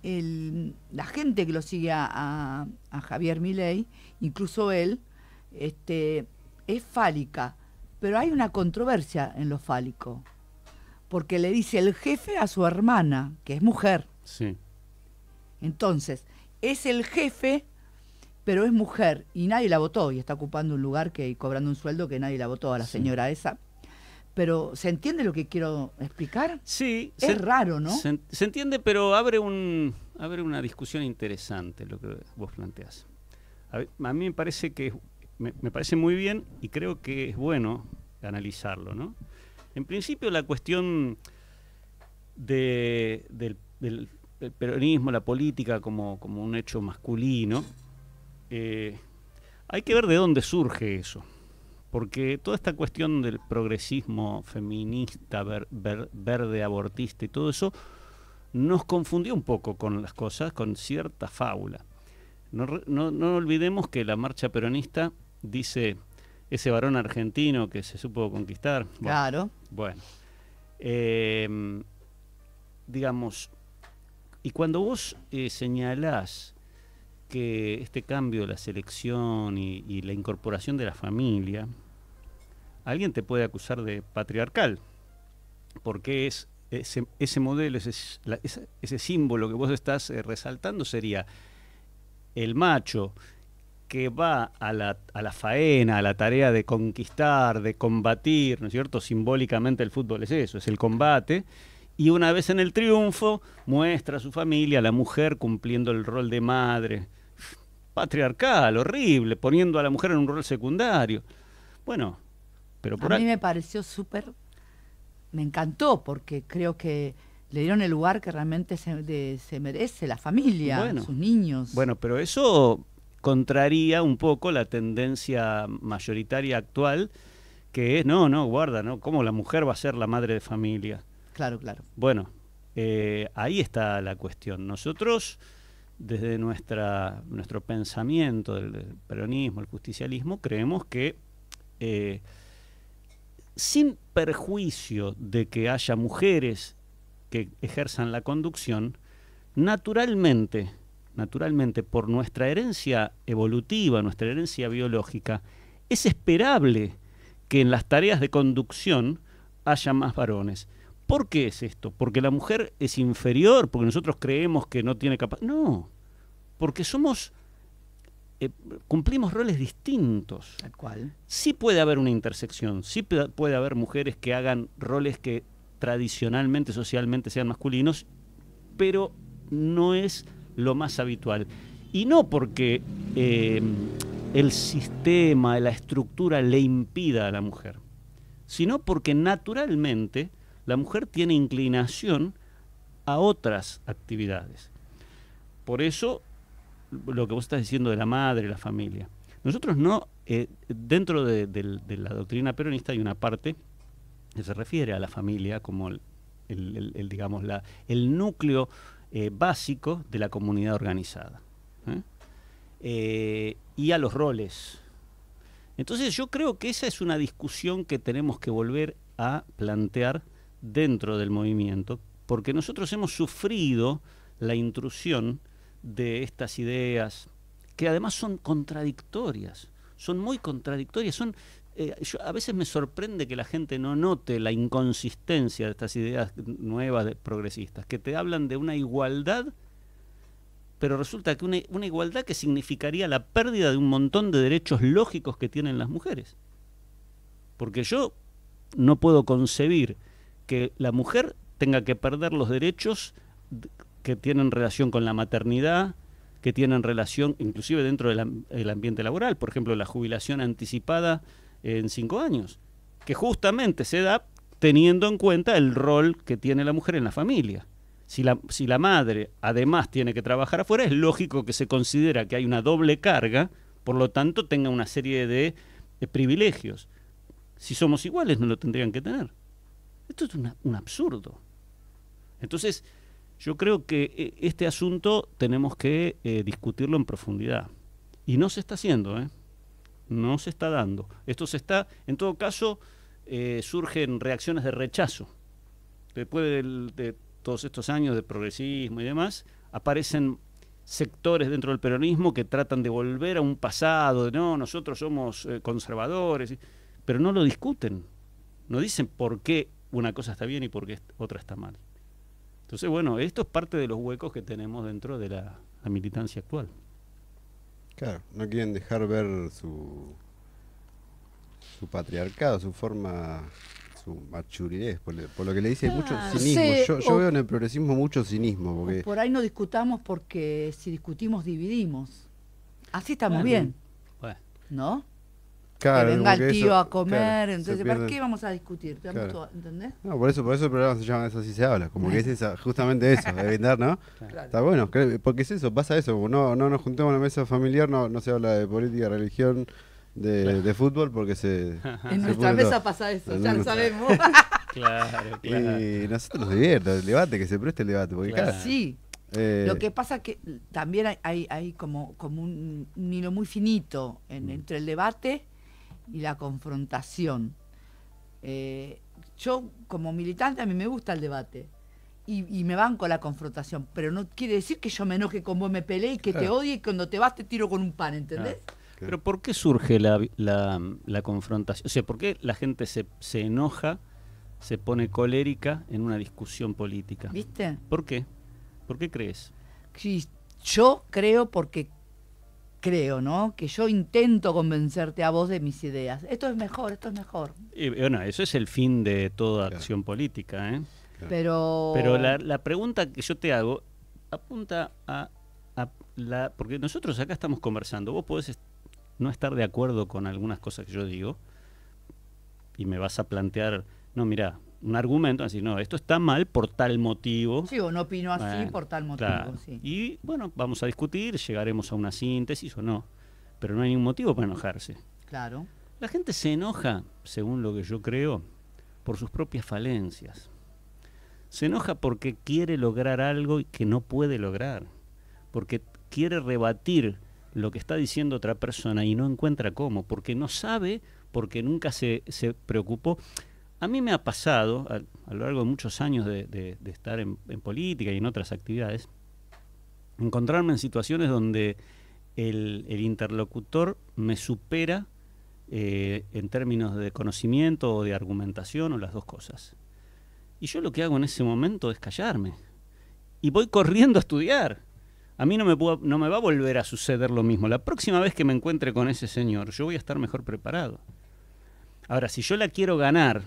la gente que lo sigue a Javier Milei, incluso él, es fálica, pero hay una controversia en lo fálico, porque le dice el jefe a su hermana, que es mujer. Sí. Entonces, es el jefe, pero es mujer, y nadie la votó, y está ocupando un lugar y cobrando un sueldo que nadie la votó, a la señora esa. Pero, ¿se entiende lo que quiero explicar? Sí. Es raro, ¿no? Se entiende, pero abre una discusión interesante lo que vos planteás. A mí me parece que me parece muy bien, y creo que es bueno analizarlo, ¿no? En principio, la cuestión del peronismo, la política como un hecho masculino, hay que ver de dónde surge eso, porque toda esta cuestión del progresismo feminista, verde, abortista y todo eso nos confundió un poco con las cosas, con cierta fábula. No olvidemos que la marcha peronista dice ese varón argentino que se supo conquistar. Claro. Bueno, digamos, Y cuando vos señalás que este cambio de la selección y la incorporación de la familia, alguien te puede acusar de patriarcal, porque es ese modelo, ese símbolo que vos estás resaltando sería el macho que va a la faena, a la tarea de conquistar, de combatir, ¿no es cierto? Simbólicamente el fútbol es eso, es el combate, y una vez en el triunfo muestra a su familia, a la mujer cumpliendo el rol de madre. Patriarcal, horrible, poniendo a la mujer en un rol secundario. Bueno, pero por a mí me pareció me encantó, porque creo que le dieron el lugar que realmente se merece, la familia, bueno, sus niños. Bueno, pero eso contraría un poco la tendencia mayoritaria actual, que es, no, guarda, ¿no? ¿Cómo la mujer va a ser la madre de familia? Claro, claro. Bueno, ahí está la cuestión. Nosotros, desde nuestro pensamiento del peronismo, el justicialismo, creemos que sin perjuicio de que haya mujeres que ejerzan la conducción, naturalmente, por nuestra herencia evolutiva, nuestra herencia biológica, es esperable que en las tareas de conducción haya más varones. ¿Por qué es esto? ¿Porque la mujer es inferior? ¿Porque nosotros creemos que no tiene capacidad? No, porque cumplimos roles distintos. Tal cual. Sí puede haber una intersección, sí puede haber mujeres que hagan roles que tradicionalmente, socialmente sean masculinos, pero no es lo más habitual. Y no porque el sistema, la estructura le impida a la mujer, sino porque naturalmente la mujer tiene inclinación a otras actividades. Por eso, lo que vos estás diciendo de la madre, la familia. Nosotros no, dentro de la doctrina peronista hay una parte que se refiere a la familia como digamos, el núcleo básico de la comunidad organizada. Y a los roles. Entonces yo creo que esa es una discusión que tenemos que volver a plantear dentro del movimiento, porque nosotros hemos sufrido la intrusión de estas ideas que además son contradictorias, son muy contradictorias, a veces me sorprende que la gente no note la inconsistencia de estas ideas nuevas progresistas, que te hablan de una igualdad, pero resulta que una igualdad que significaría la pérdida de un montón de derechos lógicos que tienen las mujeres. Porque yo no puedo concebir que la mujer tenga que perder los derechos que tienen relación con la maternidad, que tienen relación inclusive dentro del ambiente laboral, por ejemplo, la jubilación anticipada en 5 años, que justamente se da teniendo en cuenta el rol que tiene la mujer en la familia. Si la madre además tiene que trabajar afuera, es lógico que se considera que hay una doble carga, por lo tanto tenga una serie de privilegios. Si somos iguales no lo tendrían que tener. Esto es un absurdo. Entonces, yo creo que este asunto tenemos que discutirlo en profundidad. Y no se está haciendo, no se está dando. Esto se está, en todo caso, surgen reacciones de rechazo. Después de todos estos años de progresismo y demás, aparecen sectores dentro del peronismo que tratan de volver a un pasado, de no, nosotros somos conservadores, pero no lo discuten. No dicen por qué una cosa está bien y por qué otra está mal. Entonces, bueno, esto es parte de los huecos que tenemos dentro de la militancia actual. Claro, no quieren dejar ver su patriarcado, su forma, su machuridez, por lo que le dice mucho cinismo. Sí, yo veo en el progresismo mucho cinismo. Porque por ahí no discutamos porque si discutimos dividimos. Así estamos Bueno, bien, bueno. ¿no? claro, que venga como el que tío eso, a comer, claro, entonces se ¿para pierde. qué vamos a discutir? Claro. ¿Entendés? No, por eso el programa se llama Eso sí se habla, como que es justamente eso, de brindar, ¿no? Claro. Está bueno, porque es eso, pasa eso, como no nos juntemos en una mesa familiar, no se habla de política, religión, de fútbol, porque En se nuestra pone mesa todo. pasa eso, No, ya no, lo no. sabemos. Claro. Y nosotros nos divierte el debate, que se preste el debate, porque Claro. claro, Sí, lo que pasa que también hay como un hilo muy finito entre el debate y la confrontación. Yo, como militante, a mí me gusta el debate. y me banco la confrontación, pero no quiere decir que yo me enoje con vos, me peleé y que te Claro. odie y cuando te vas te tiro con un pan, ¿entendés? Pero ¿por qué surge la confrontación? O sea, ¿por qué la gente se enoja, se pone colérica en una discusión política? ¿Viste? ¿Por qué? ¿Por qué crees? Sí, yo creo porque creo, ¿no? Que yo intento convencerte a vos de mis ideas. Esto es mejor, esto es mejor. Y, bueno, eso es el fin de toda Claro. acción política, ¿eh? Pero La pregunta que yo te hago apunta porque nosotros acá estamos conversando. Vos podés no estar de acuerdo con algunas cosas que yo digo y me vas a plantear, no, mira, un argumento, así, no, esto está mal por tal motivo. sí, o no opino así Bueno, por tal motivo, claro. sí. Y bueno, vamos a discutir, llegaremos a una síntesis o no. Pero no hay ningún motivo para enojarse. Claro. La gente se enoja, según lo que yo creo, por sus propias falencias. Se enoja porque quiere lograr algo que no puede lograr. Porque quiere rebatir lo que está diciendo otra persona y no encuentra cómo. Porque no sabe, porque nunca se preocupó. A mí me ha pasado, a lo largo de muchos años de estar en política y en otras actividades, encontrarme en situaciones donde el interlocutor me supera en términos de conocimiento o de argumentación o las dos cosas. Y yo lo que hago en ese momento es callarme. Y voy corriendo a estudiar. A mí no me va a volver a suceder lo mismo. La próxima vez que me encuentre con ese señor, yo voy a estar mejor preparado. Ahora, si yo la quiero ganar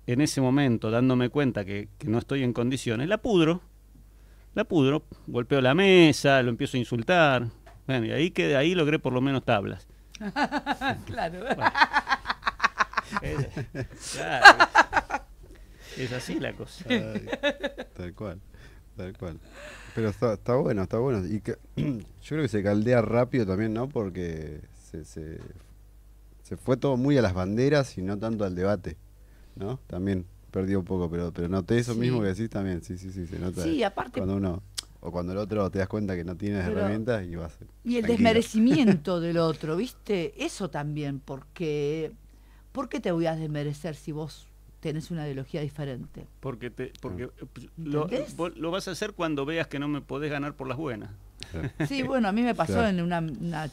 en ese momento, dándome cuenta que no estoy en condiciones, la pudro, golpeo la mesa, lo empiezo a insultar. Bueno, y ahí logré por lo menos tablas. Claro. Bueno. Claro. Es así la cosa. Ay, tal cual. Pero está bueno, está bueno. Y que, yo creo que se caldea rápido también, ¿no? Porque se fue todo muy a las banderas y no tanto al debate, ¿no? También perdió un poco, pero noté eso Sí. mismo que decís también. Sí, se nota. Sí, aparte. Cuando uno, o cuando el otro te das cuenta que no tienes Pero- herramientas y vas. Y el tranquilo. desmerecimiento del otro, ¿viste? Eso también, porque ¿por qué te voy a desmerecer si vos tenés una ideología diferente? Porque ¿Entendés? vos lo vas a hacer cuando veas que no me podés ganar por las buenas. Sí, bueno, a mí me pasó Claro. en una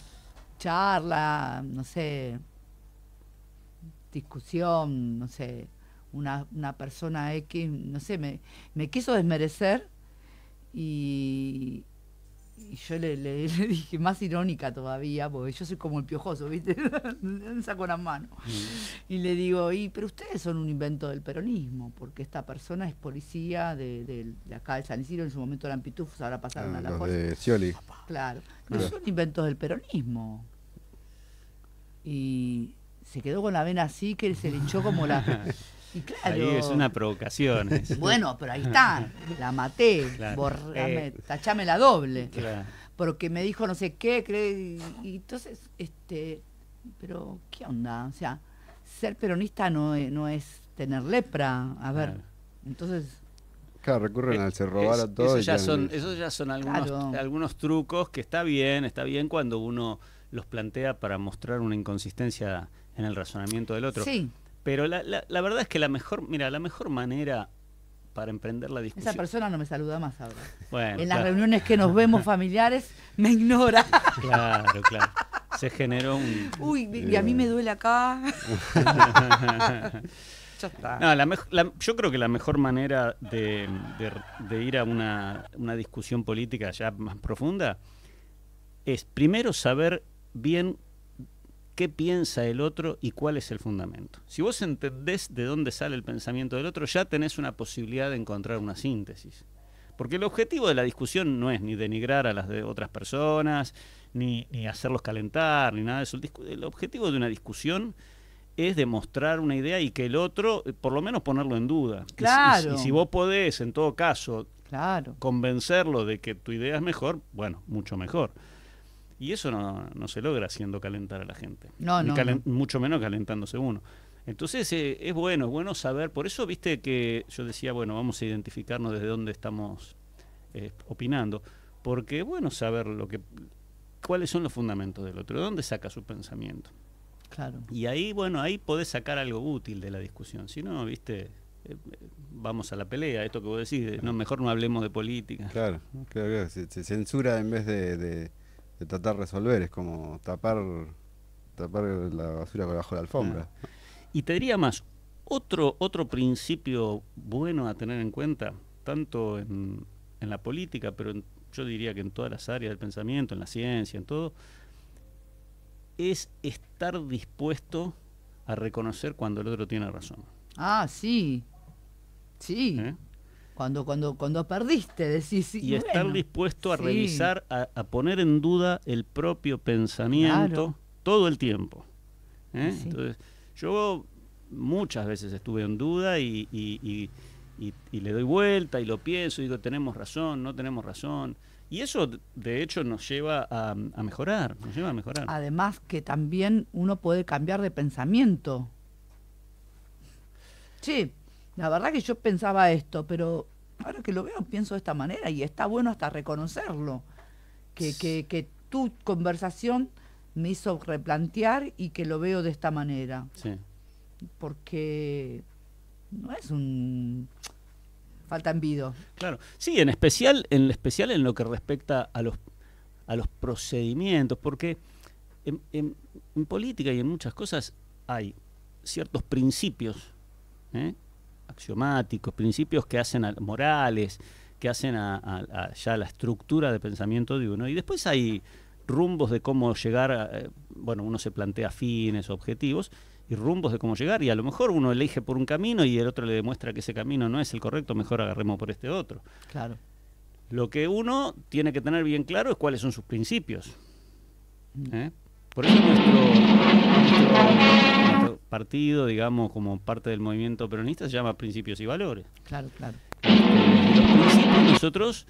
charla, no sé, discusión, no sé, una persona X, no sé, me quiso desmerecer y yo le dije, más irónica todavía, porque yo soy como el piojoso, ¿viste? Me saco las manos. Y le digo, pero ustedes son un invento del peronismo, porque esta persona es policía de acá de San Isidro, en su momento eran pitufos, ahora pasaron a la Los fuerza. de Scioli. Claro, Claro. son inventos del peronismo. Y se quedó con la vena así que se le hinchó como la... Y claro, Ahí es una provocación. bueno, pero ahí está, la maté, Claro. tachame la doble. Claro. Porque me dijo no sé qué, y entonces, pero ¿qué onda? O sea, ser peronista no es tener lepra, a ver, Claro. entonces... Claro, recurren al se robaron todo. Esos y ya quedan- son Claro. algunos trucos que está bien cuando uno los plantea para mostrar una inconsistencia en el razonamiento del otro. Sí, Pero la verdad es que la mejor manera para emprender la discusión. esa persona no me saluda más ahora. Bueno, En las claro, reuniones que nos vemos familiares, me ignora. claro. Se generó un. Uy, y a mí me duele acá. Ya está. No, yo creo que la mejor manera de ir a una discusión política ya más profunda es primero saber bien qué piensa el otro y cuál es el fundamento. Si vos entendés de dónde sale el pensamiento del otro, ya tenés una posibilidad de encontrar una síntesis. Porque el objetivo de la discusión no es ni denigrar a las de otras personas, ni hacerlos calentar, ni nada de eso. El objetivo de una discusión es demostrar una idea y que el otro, por lo menos ponerlo en duda. Claro. Y si vos podés, en todo caso, Claro. convencerlo de que tu idea es mejor, bueno, mucho mejor. Y eso no se logra haciendo calentar a la gente. No, Ni no. mucho menos calentándose uno. Entonces es bueno saber, por eso viste que yo decía, bueno, vamos a identificarnos desde dónde estamos opinando, porque es bueno saber cuáles son los fundamentos del otro, de dónde saca su pensamiento. Claro. Y ahí, bueno, ahí podés sacar algo útil de la discusión, si no, viste, vamos a la pelea, esto que vos decís, no, mejor no hablemos de política. Claro, claro, se censura en vez de tratar de resolver, es como tapar la basura bajo la alfombra. Y te diría más, otro principio bueno a tener en cuenta, tanto en la política, pero yo diría que en todas las áreas del pensamiento, en la ciencia, en todo, es estar dispuesto a reconocer cuando el otro tiene razón. Ah, sí. Sí. ¿Eh? Cuando perdiste, decís sí. Y estar bueno, dispuesto a sí. revisar, a poner en duda el propio pensamiento Claro. todo el tiempo. Sí. Entonces, yo muchas veces estuve en duda y le doy vuelta y lo pienso y digo, tenemos razón, no tenemos razón. Y eso, de hecho, nos lleva a mejorar, nos lleva a mejorar. Además que también uno puede cambiar de pensamiento. Sí, la verdad que yo pensaba esto, pero ahora que lo veo pienso de esta manera y está bueno hasta reconocerlo. Que tu conversación me hizo replantear y que lo veo de esta manera. Sí. Porque no es un... falta envido. Claro, sí, en especial en lo que respecta a los procedimientos, porque en política y en muchas cosas hay ciertos principios, axiomáticos, principios que hacen morales, que hacen ya la estructura de pensamiento de uno, y después hay rumbos de cómo llegar, bueno, uno se plantea fines, objetivos, y rumbos de cómo llegar, y a lo mejor uno elige por un camino y el otro le demuestra que ese camino no es el correcto, mejor agarremos por este otro. Claro. Lo que uno tiene que tener bien claro es cuáles son sus principios. Por eso nuestro partido, digamos, como parte del movimiento peronista, se llama Principios y Valores. Claro, claro. Los principios nosotros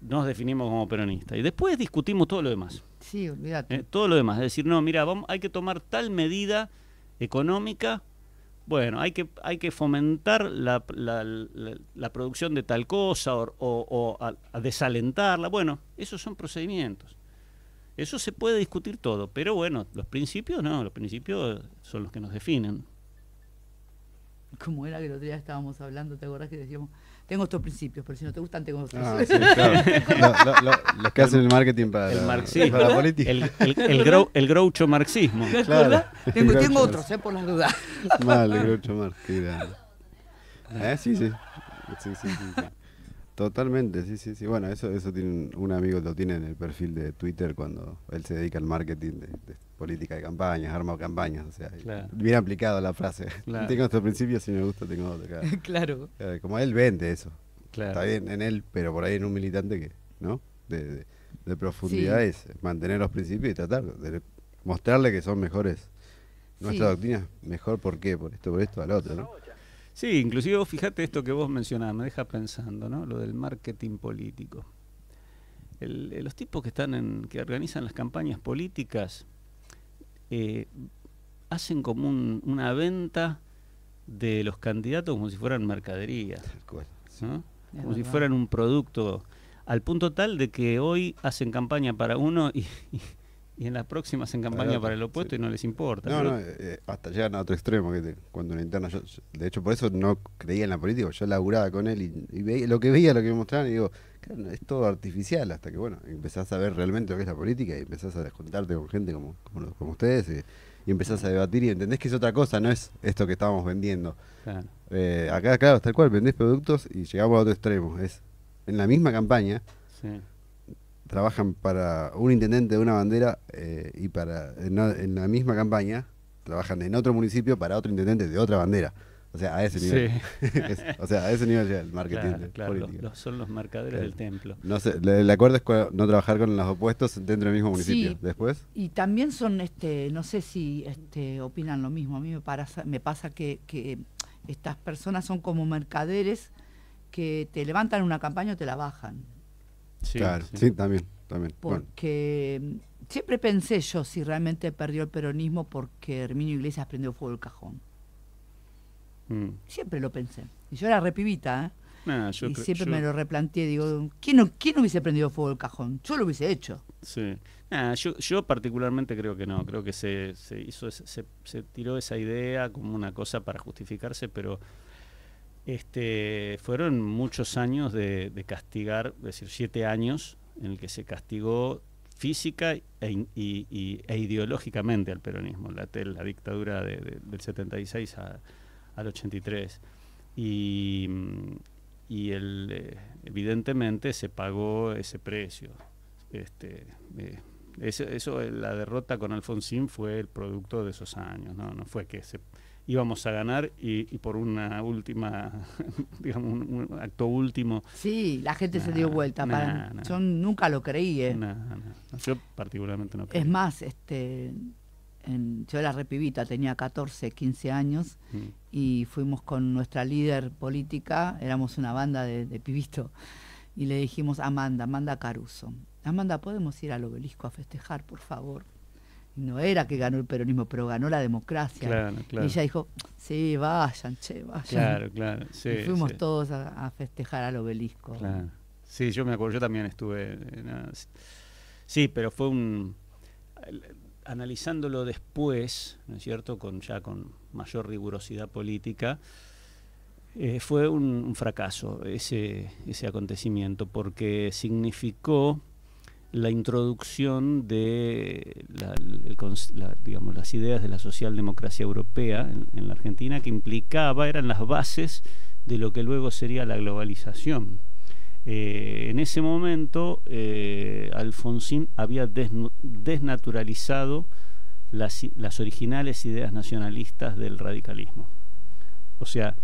nos definimos como peronistas y después discutimos todo lo demás. Sí, olvídate. Todo lo demás, es decir, no, mira, hay que tomar tal medida económica, bueno, hay que fomentar la producción de tal cosa o a desalentarla, bueno, esos son procedimientos. Eso se puede discutir todo, pero bueno, los principios no, los principios son los que nos definen. Como era que el otro día estábamos hablando, ¿te acordás que decíamos, tengo estos principios, pero si no te gustan, tengo otros? Ah, sí, claro. Los que hacen el marketing para, el marxismo, para la política. El groucho marxismo. Claro. Tengo otros, por las dudas. Mal, el Groucho Marx, qué grande. Sí. Totalmente, sí. Bueno, eso tiene un amigo, lo tiene en el perfil de Twitter cuando él se dedica al marketing de política de campañas, arma campañas, o sea, claro. Bien aplicado la frase. Claro. Tengo estos principios, si me gusta, tengo otro. Claro. Como él vende eso. Claro. Está bien en él, pero por ahí en un militante que, ¿no? De profundidad Sí. es mantener los principios y tratar de mostrarle que son mejores. Nuestra doctrina es mejor, ¿por qué? Por esto, al otro, ¿no? Sí, inclusive vos fíjate esto que vos mencionabas, me deja pensando, ¿no? Lo del marketing político. Los tipos que organizan las campañas políticas hacen como una venta de los candidatos como si fueran mercadería, ¿no? Como si fueran un producto, al punto tal de que hoy hacen campaña para uno y en la próxima hacen campaña para el opuesto, sí. Y no les importa. No, hasta llegan a otro extremo, cuando una interna, yo, de hecho por eso no creía en la política, yo laburaba con él y veía lo que me mostraban y digo, claro, es todo artificial, hasta que bueno, empezás a ver realmente lo que es la política y empezás a juntarte con gente como ustedes y empezás a debatir y entendés que es otra cosa, no es esto que estábamos vendiendo. Claro. Acá, claro, tal cual, vendés productos y llegamos a otro extremo, es en la misma campaña. Sí. Trabajan para un intendente de una bandera y en la misma campaña trabajan en otro municipio para otro intendente de otra bandera. O sea, a ese nivel. Sí. A ese nivel ya el marketing. Claro, son los mercaderes del templo. No sé, el acuerdo es no trabajar con los opuestos dentro del mismo municipio. Sí, después. Y también son, no sé si opinan lo mismo. A mí me pasa que estas personas son como mercaderes que te levantan una campaña o te la bajan. Sí, claro, sí, también. Porque siempre pensé yo si realmente perdió el peronismo porque Herminio Iglesias prendió fuego el cajón. Siempre lo pensé. Y yo era repibita, y siempre me lo replanteé. Digo, ¿quién hubiese prendido fuego el cajón? Yo lo hubiese hecho. Sí. Yo particularmente creo que no. Creo que se tiró esa idea como una cosa para justificarse, pero fueron muchos años de castigar, es decir, 7 años en el que se castigó física e ideológicamente al peronismo, la dictadura del 76 al 83. Evidentemente se pagó ese precio. La derrota con Alfonsín fue el producto de esos años, no fue que íbamos a ganar y por una última, digamos, un acto último. Sí, la gente se dio vuelta. Yo nunca lo creí. Yo particularmente no creí. Es más, yo era repibita, tenía 14, 15 años y fuimos con nuestra líder política, éramos una banda de pibitos, y le dijimos a Amanda Caruso: Amanda, ¿podemos ir al Obelisco a festejar, por favor? Y no era que ganó el peronismo, pero ganó la democracia. Claro. Y ella dijo: sí, vayan. Claro. Sí, y fuimos todos a festejar al Obelisco. Claro. Sí, yo me acuerdo, yo también estuve. Sí, pero fue analizándolo después, ¿no es cierto?, con mayor rigurosidad política, fue un fracaso ese acontecimiento, porque significó la introducción de digamos, las ideas de la socialdemocracia europea en la Argentina, que eran las bases de lo que luego sería la globalización. En ese momento Alfonsín había desnaturalizado las originales ideas nacionalistas del radicalismo. O sea,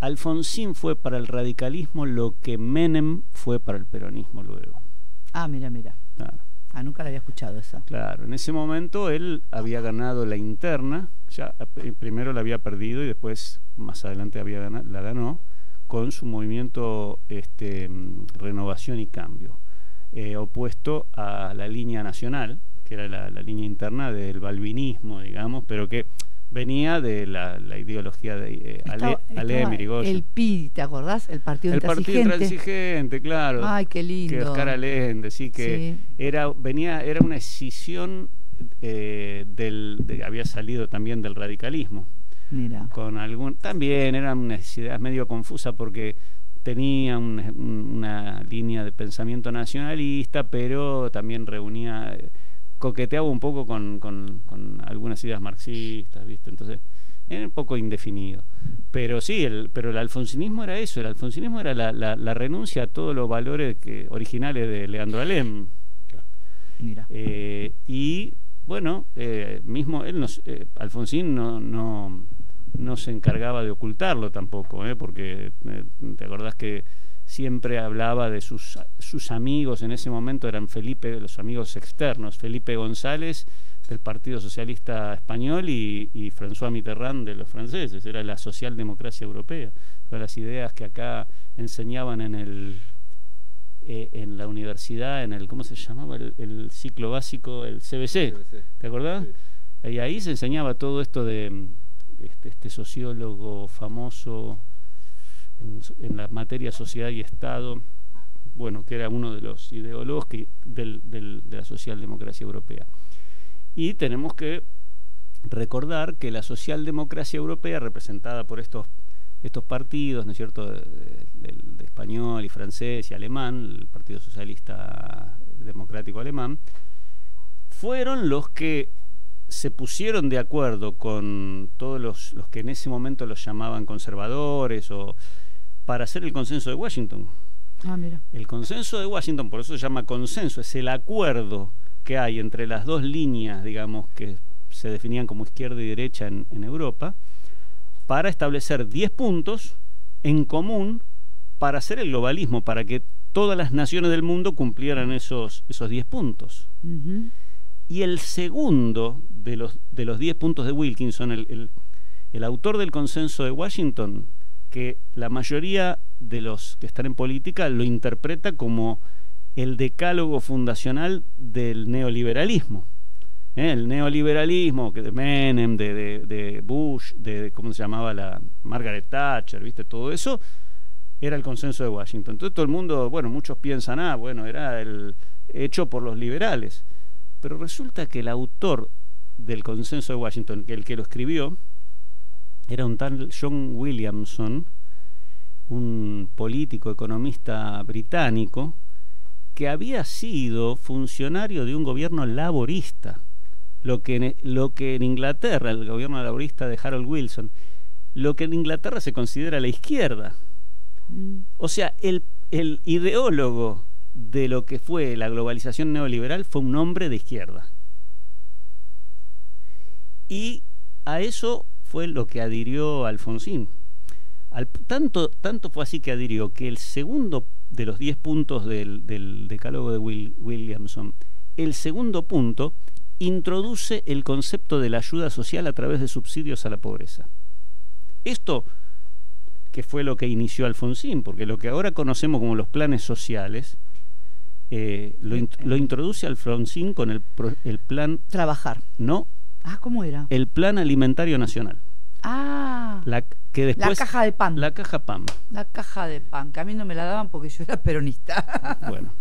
Alfonsín fue para el radicalismo lo que Menem fue para el peronismo luego. Ah, mira. Claro. Nunca la había escuchado esa. Claro, en ese momento él había ganado la interna, ya primero la había perdido y después más adelante la ganó, con su movimiento Renovación y Cambio, opuesto a la línea nacional, que era la línea interna del balvinismo, digamos, pero que venía de la ideología de Alem, Irigoyen. El PI, ¿te acordás? El Partido Intransigente. El Partido Intransigente, claro. Ay, qué lindo. Que Oscar Allende, sí, que sí. Era una escisión había salido también del radicalismo. Mira. También eran unas ideas medio confusas porque tenía una línea de pensamiento nacionalista, pero también coqueteaba un poco con algunas ideas marxistas, ¿viste? Entonces era un poco indefinido. Pero sí, pero el alfonsinismo era eso. El alfonsinismo era la renuncia a todos los valores originales de Leandro Alem. Mira. Y bueno, mismo él Alfonsín no se encargaba de ocultarlo tampoco, porque te acordás que siempre hablaba de sus amigos. En ese momento eran los amigos externos, Felipe González del Partido Socialista Español y François Mitterrand de los franceses. Era la socialdemocracia europea. Las ideas que acá enseñaban en la universidad, ¿cómo se llamaba? El ciclo básico, el CBC. ¿Te acordás? Sí. Y ahí se enseñaba todo esto de este sociólogo famoso en la materia sociedad y Estado, bueno, que era uno de los ideólogos de la socialdemocracia europea. Y tenemos que recordar que la socialdemocracia europea, representada por estos partidos, ¿no es cierto?, de español y francés y alemán, el Partido Socialista Democrático Alemán, fueron los que se pusieron de acuerdo con todos los que en ese momento los llamaban conservadores para hacer el consenso de Washington. Ah, mira. El consenso de Washington, por eso se llama consenso, es el acuerdo que hay entre las dos líneas, digamos, que se definían como izquierda y derecha en Europa, para establecer 10 puntos en común para hacer el globalismo, para que todas las naciones del mundo cumplieran esos 10 puntos. Uh-huh. Y el segundo de los 10 puntos de Wilkinson, el autor del consenso de Washington, que la mayoría de los que están en política lo interpreta como el decálogo fundacional del neoliberalismo. El neoliberalismo de Menem, de Bush, ¿cómo se llamaba? La Margaret Thatcher, ¿viste? Todo eso era el consenso de Washington. Entonces todo el mundo, bueno, muchos piensan, era hecho por los liberales. Pero resulta que el autor del consenso de Washington, el que lo escribió, era un tal John Williamson, un político economista británico que había sido funcionario de un gobierno laborista, lo que en Inglaterra, el gobierno laborista de Harold Wilson, lo que en Inglaterra se considera la izquierda. O sea, el ideólogo de lo que fue la globalización neoliberal fue un hombre de izquierda. Y a eso fue lo que adhirió Alfonsín. Tanto fue así que adhirió que el segundo de los 10 puntos del decálogo de Williamson, el segundo punto introduce el concepto de la ayuda social a través de subsidios a la pobreza. Esto, que fue lo que inició Alfonsín, porque lo que ahora conocemos como los planes sociales, lo introduce Alfonsín con el plan... Trabajar. No. Ah, ¿cómo era? El Plan Alimentario Nacional. Ah, que después, la caja de pan. La caja PAN. La caja de pan, que a mí no me la daban porque yo era peronista. Bueno,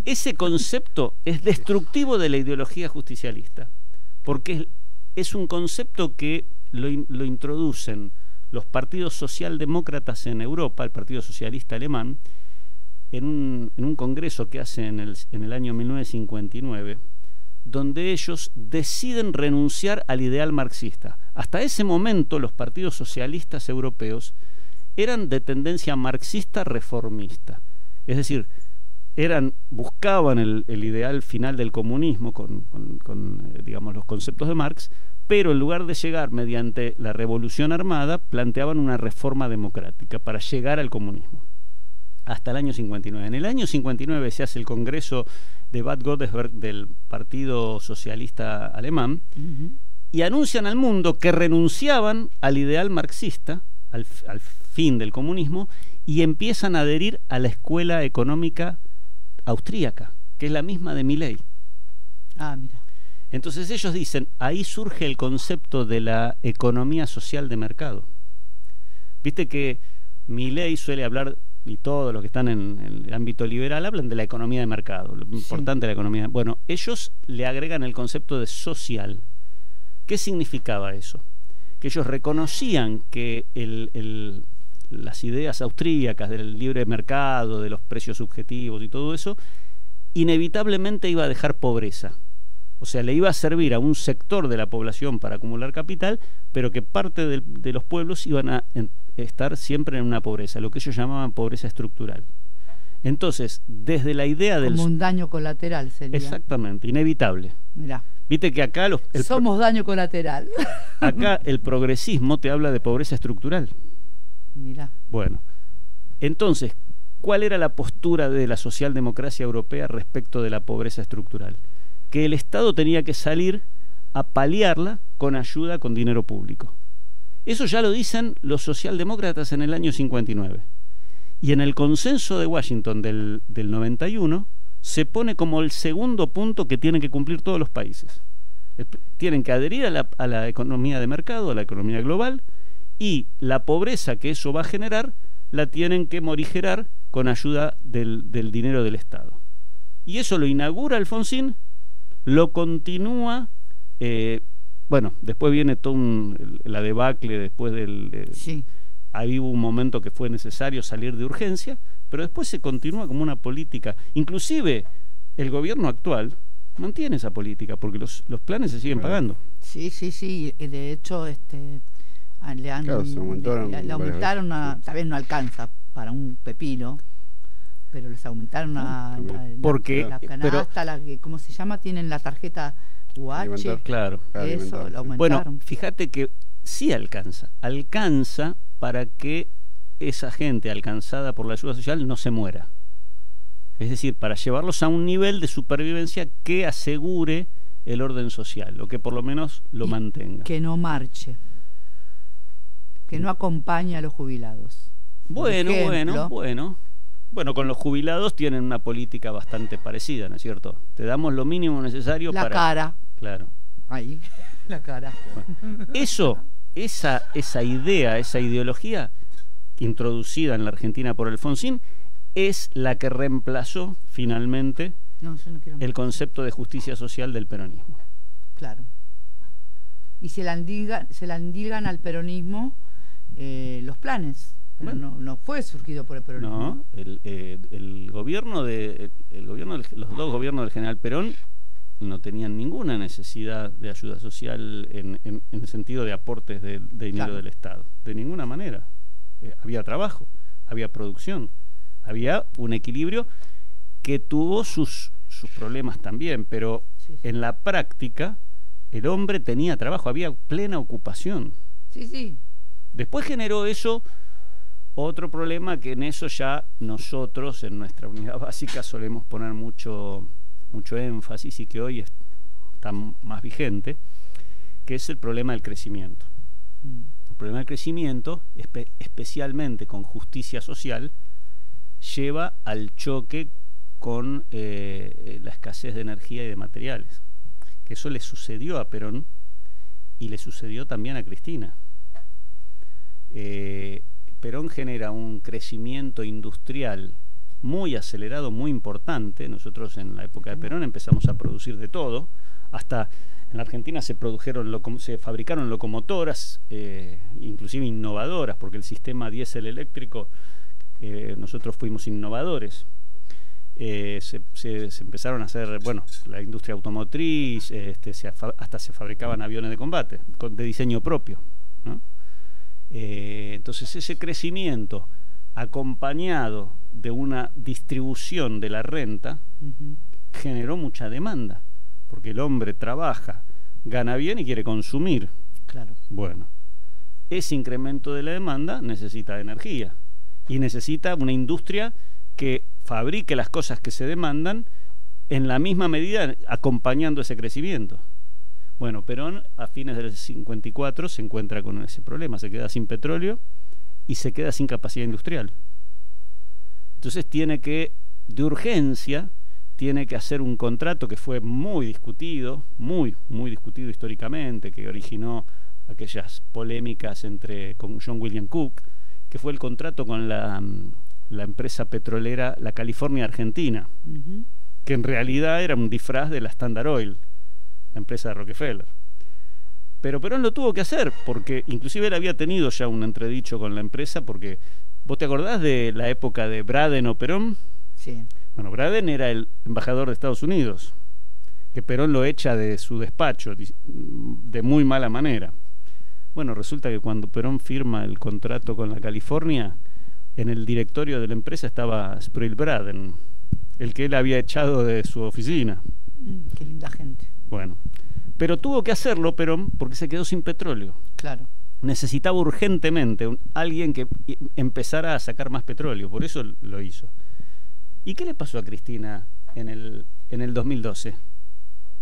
ese concepto es destructivo de la ideología justicialista, porque es un concepto que lo introducen los partidos socialdemócratas en Europa, el Partido Socialista Alemán, en un congreso que hace en el año 1959, donde ellos deciden renunciar al ideal marxista. Hasta ese momento los partidos socialistas europeos eran de tendencia marxista reformista, es decir, buscaban el ideal final del comunismo con digamos, los conceptos de Marx, pero en lugar de llegar mediante la revolución armada, planteaban una reforma democrática para llegar al comunismo. Hasta el año 59. En el año 59 se hace el congreso de Bad Godesberg del Partido Socialista Alemán, y anuncian al mundo que renunciaban al ideal marxista, al fin del comunismo, y empiezan a adherir a la escuela económica austríaca, que es la misma de Milley. Ah, mira. Entonces ellos dicen, ahí surge el concepto de la economía social de mercado. Viste que Milley suele hablar, y todos los que están en el ámbito liberal hablan de la economía de mercado, lo importante de la economía. Bueno, ellos le agregan el concepto de social. ¿Qué significaba eso? Que ellos reconocían que las ideas austríacas del libre mercado, de los precios subjetivos y todo eso, inevitablemente iba a dejar pobreza. O sea, le iba a servir a un sector de la población para acumular capital, pero que parte de los pueblos iban a estar siempre en una pobreza, lo que ellos llamaban pobreza estructural. Entonces, desde la idea del... Como un daño colateral sería. Exactamente, inevitable. Mirá. Viste que acá... Somos daño colateral. Acá el progresismo te habla de pobreza estructural. Mirá. Bueno, entonces, ¿cuál era la postura de la socialdemocracia europea respecto de la pobreza estructural? Que el Estado tenía que salir a paliarla con ayuda, con dinero público. Eso ya lo dicen los socialdemócratas en el año 59. Y en el consenso de Washington del 91 se pone como el segundo punto que tienen que cumplir todos los países. Tienen que adherir a la economía de mercado, a la economía global, y la pobreza que eso va a generar la tienen que morigerar con ayuda del dinero del Estado. Y eso lo inaugura Alfonsín, lo continúa, bueno, después viene todo la debacle después sí. Ahí hubo un momento que fue necesario salir de urgencia, pero después se continúa como una política. Inclusive el gobierno actual mantiene esa política porque los planes se siguen pagando. Sí, sí, sí. De hecho, le aumentaron tal vez no alcanza para un pepino, pero les aumentaron porque la canasta, ¿cómo se llama? Tienen la tarjeta UH. Claro. Eso, lo aumentaron. Bueno, fíjate que sí alcanza para que esa gente alcanzada por la ayuda social no se muera. Es decir, para llevarlos a un nivel de supervivencia que asegure el orden social, o que por lo menos lo mantenga. Que no marche, que no acompañe a los jubilados. Bueno, con los jubilados tienen una política bastante parecida, ¿no es cierto? Te damos lo mínimo necesario para... La cara. Claro. Ahí, la cara. Bueno, esa idea, esa ideología introducida en la Argentina por Alfonsín es la que reemplazó finalmente el concepto de justicia social del peronismo. Claro. Y se la endilgan al peronismo los planes. Pero Bueno. no fue surgido por el peronismo. No, el gobierno los dos gobiernos del general Perón no tenían ninguna necesidad de ayuda social en el sentido de aportes de dinero Claro. del Estado, de ninguna manera. Había trabajo, había producción, había un equilibrio que tuvo sus problemas también, pero Sí, sí. en la práctica el hombre tenía trabajo, había plena ocupación. Sí, sí. Después generó eso otro problema, que en eso ya nosotros en nuestra unidad básica solemos poner mucho énfasis, y que hoy está más vigente, que es el problema del crecimiento. El problema del crecimiento, especialmente con justicia social, lleva al choque con la escasez de energía y de materiales. Que eso le sucedió a Perón y le sucedió también a Cristina. Perón genera un crecimiento industrial muy acelerado, muy importante. Nosotros en la época de Perón empezamos a producir de todo. Hasta en la Argentina se fabricaron locomotoras, inclusive innovadoras, porque el sistema diésel eléctrico, nosotros fuimos innovadores. Se empezaron a hacer, bueno, la industria automotriz, hasta se fabricaban aviones de combate de diseño propio, ¿no? Entonces ese crecimiento acompañado de una distribución de la renta generó mucha demanda, porque el hombre trabaja, gana bien y quiere consumir. Claro. Bueno, ese incremento de la demanda necesita energía y necesita una industria que fabrique las cosas que se demandan en la misma medida, acompañando ese crecimiento. Bueno, Perón a fines del 54 se encuentra con ese problema, se queda sin petróleo y se queda sin capacidad industrial. Entonces de urgencia, tiene que hacer un contrato que fue muy discutido, muy discutido históricamente, que originó aquellas polémicas con John William Cook, que fue el contrato con la empresa petrolera, la California Argentina, que en realidad era un disfraz de la Standard Oil, la empresa de Rockefeller. Pero Perón lo tuvo que hacer, porque inclusive él había tenido ya un entredicho con la empresa, porque ¿vos te acordás de la época de Braden o Perón? Sí. Bueno, Braden era el embajador de Estados Unidos, que Perón lo echa de su despacho de muy mala manera. Bueno, resulta que cuando Perón firma el contrato con la California, en el directorio de la empresa estaba Sproul Braden, el que él había echado de su oficina. Qué linda gente. Bueno, pero tuvo que hacerlo Perón porque se quedó sin petróleo. Claro. Necesitaba urgentemente alguien que empezara a sacar más petróleo, por eso lo hizo. ¿Y qué le pasó a Cristina en el 2012?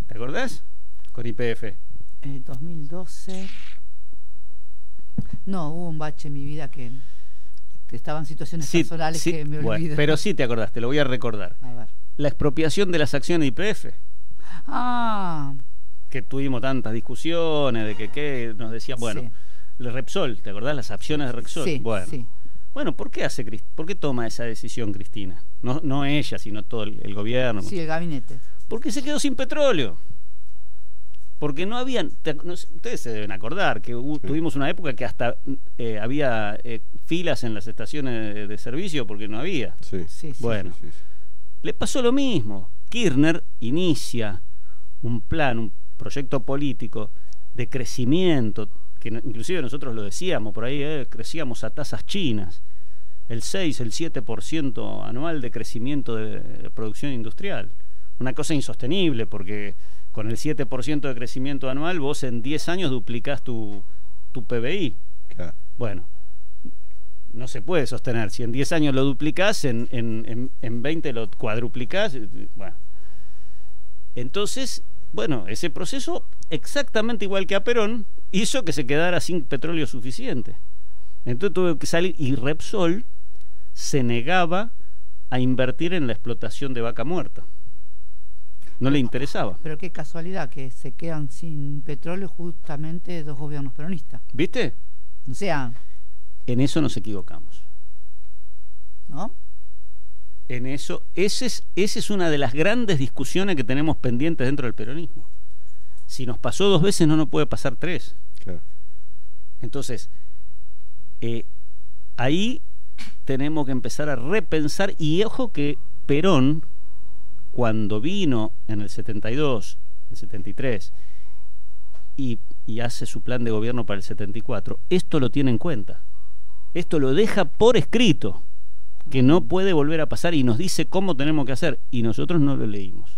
¿Te acordás? Con YPF. 2012. No, hubo un bache en mi vida que estaban situaciones personales que me olvido. Bueno, pero sí te acordás, te lo voy a recordar. A ver. La expropiación de las acciones de YPF. Ah. Que tuvimos tantas discusiones de que nos decían, bueno, Sí. el Repsol, ¿te acordás? Las acciones de Repsol. Sí, Bueno. sí. Bueno, ¿por qué toma esa decisión Cristina? No ella, sino todo el gobierno. Sí, el gabinete. Porque se quedó sin petróleo. Porque no habían... ustedes se deben acordar que tuvimos una época que hasta había filas en las estaciones de servicio porque no había. Sí. Sí, sí. Bueno, Sí. le pasó lo mismo. Kirchner inicia un proyecto político de crecimiento, que inclusive nosotros lo decíamos por ahí, crecíamos a tasas chinas, el 6, el 7% anual de crecimiento de producción industrial. Una cosa insostenible, porque con el 7% de crecimiento anual vos en 10 años duplicás tu PBI. Claro. Bueno, no se puede sostener. Si en 10 años lo duplicás, en 20 lo cuadruplicás. Bueno. Entonces, bueno, ese proceso, exactamente igual que a Perón, hizo que se quedara sin petróleo suficiente. Entonces tuvo que salir, y Repsol se negaba a invertir en la explotación de vaca muerta. No le interesaba. Pero qué casualidad que se quedan sin petróleo justamente dos gobiernos peronistas. ¿Viste? O sea, En eso nos equivocamos. ¿no? En eso, esa es una de las grandes discusiones que tenemos pendientes dentro del peronismo. Si nos pasó 2 veces, no nos puede pasar 3. Claro. Entonces, ahí tenemos que empezar a repensar, y ojo que Perón, cuando vino en el 72, el 73, y hace su plan de gobierno para el 74, esto lo tiene en cuenta. Esto lo deja por escrito, que no puede volver a pasar, y nos dice cómo tenemos que hacer, y nosotros no lo leímos.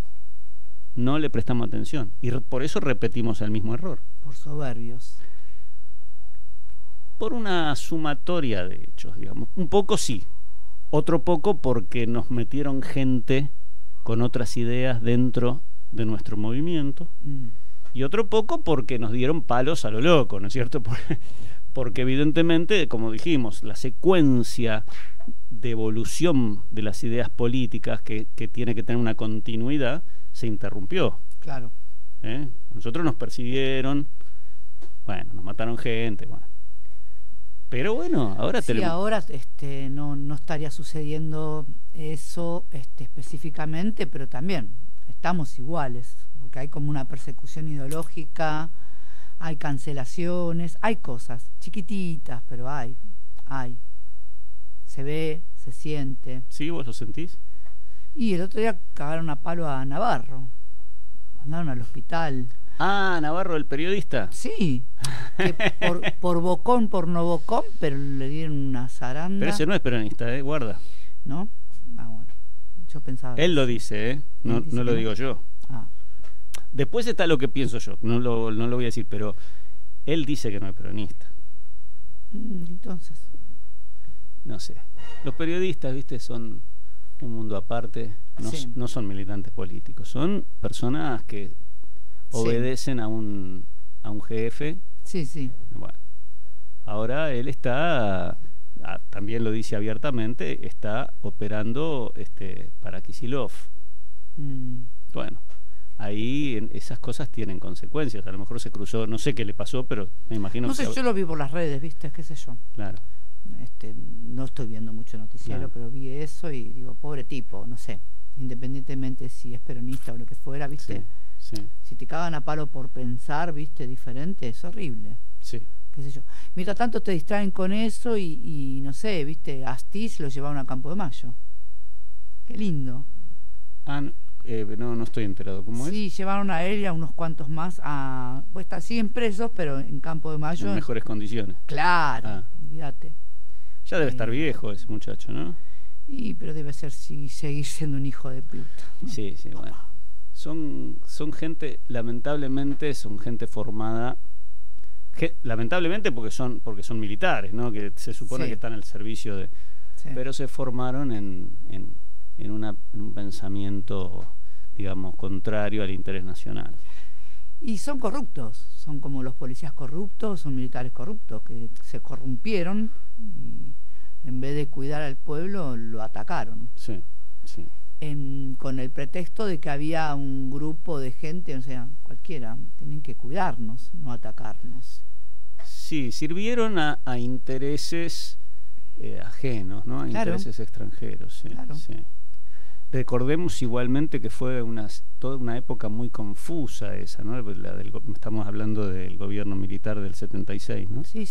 No le prestamos atención, y por eso repetimos el mismo error. Por soberbios. Por una sumatoria de hechos, digamos. Un poco sí, otro poco porque nos metieron gente con otras ideas dentro de nuestro movimiento, y otro poco porque nos dieron palos a lo loco, ¿no es cierto? Porque evidentemente, como dijimos, la secuencia de evolución de las ideas políticas que tiene que tener una continuidad se interrumpió. Claro. Nosotros nos persiguieron, bueno, nos mataron gente, bueno. Pero bueno, ahora sí, tenemos... ahora no estaría sucediendo eso específicamente, pero también estamos iguales, porque hay como una persecución ideológica, hay cancelaciones, hay cosas chiquititas, pero hay. Se ve, se siente. ¿Sí, vos lo sentís? Y el otro día cagaron a palo a Navarro, mandaron al hospital. Ah, Navarro, el periodista. Sí, que por bocón, por no bocón, pero le dieron una zaranda. Pero ese no es peronista, guarda. ¿No? Ah, bueno, yo pensaba. Él lo dice, no lo digo yo. Ah. Después está lo que pienso yo, no lo voy a decir, pero él dice que no es peronista. Entonces. No sé. Los periodistas, viste, son un mundo aparte, no son militantes políticos, son personas que obedecen a un jefe. Sí, sí. Bueno, ahora él está, también lo dice abiertamente, está operando para Kicillof. Bueno, ahí esas cosas tienen consecuencias. A lo mejor se cruzó, no sé qué le pasó, pero me imagino no que... sé, yo lo vi por las redes, viste, qué sé yo. Claro. No estoy viendo mucho noticiero, Claro. pero vi eso y digo, pobre tipo, no sé, independientemente si es peronista o lo que fuera, viste. Sí. Si te cagan a palo por pensar, viste, diferente, es horrible. Sí. Qué sé yo. Mientras tanto te distraen con eso y no sé, viste, Astiz lo llevaron a Campo de Mayo. Qué lindo. Ah, no estoy enterado. ¿Cómo es? Sí, llevaron a él y a unos cuantos más a... Pues siguen presos, pero en Campo de Mayo... En mejores condiciones. Claro, olvídate. Ya debe estar viejo ese muchacho, ¿no? Pero debe ser seguir siendo un hijo de puta. Sí, bueno. Son gente, lamentablemente, son gente formada... lamentablemente porque son militares, ¿no? Que se supone que están al servicio de... Sí. Pero se formaron en un pensamiento, digamos, contrario al interés nacional. Y son corruptos, son como los policías corruptos, son militares corruptos, que se corrompieron y en vez de cuidar al pueblo lo atacaron. Sí. Con el pretexto de que había un grupo de gente, o sea, cualquiera, tienen que cuidarnos, no atacarnos. Sí, sirvieron a intereses ajenos, ¿no? A intereses extranjeros. Sí, claro. Sí. Recordemos igualmente que fue toda una época muy confusa esa, ¿no? Estamos hablando del gobierno militar del 76, ¿no? Sí.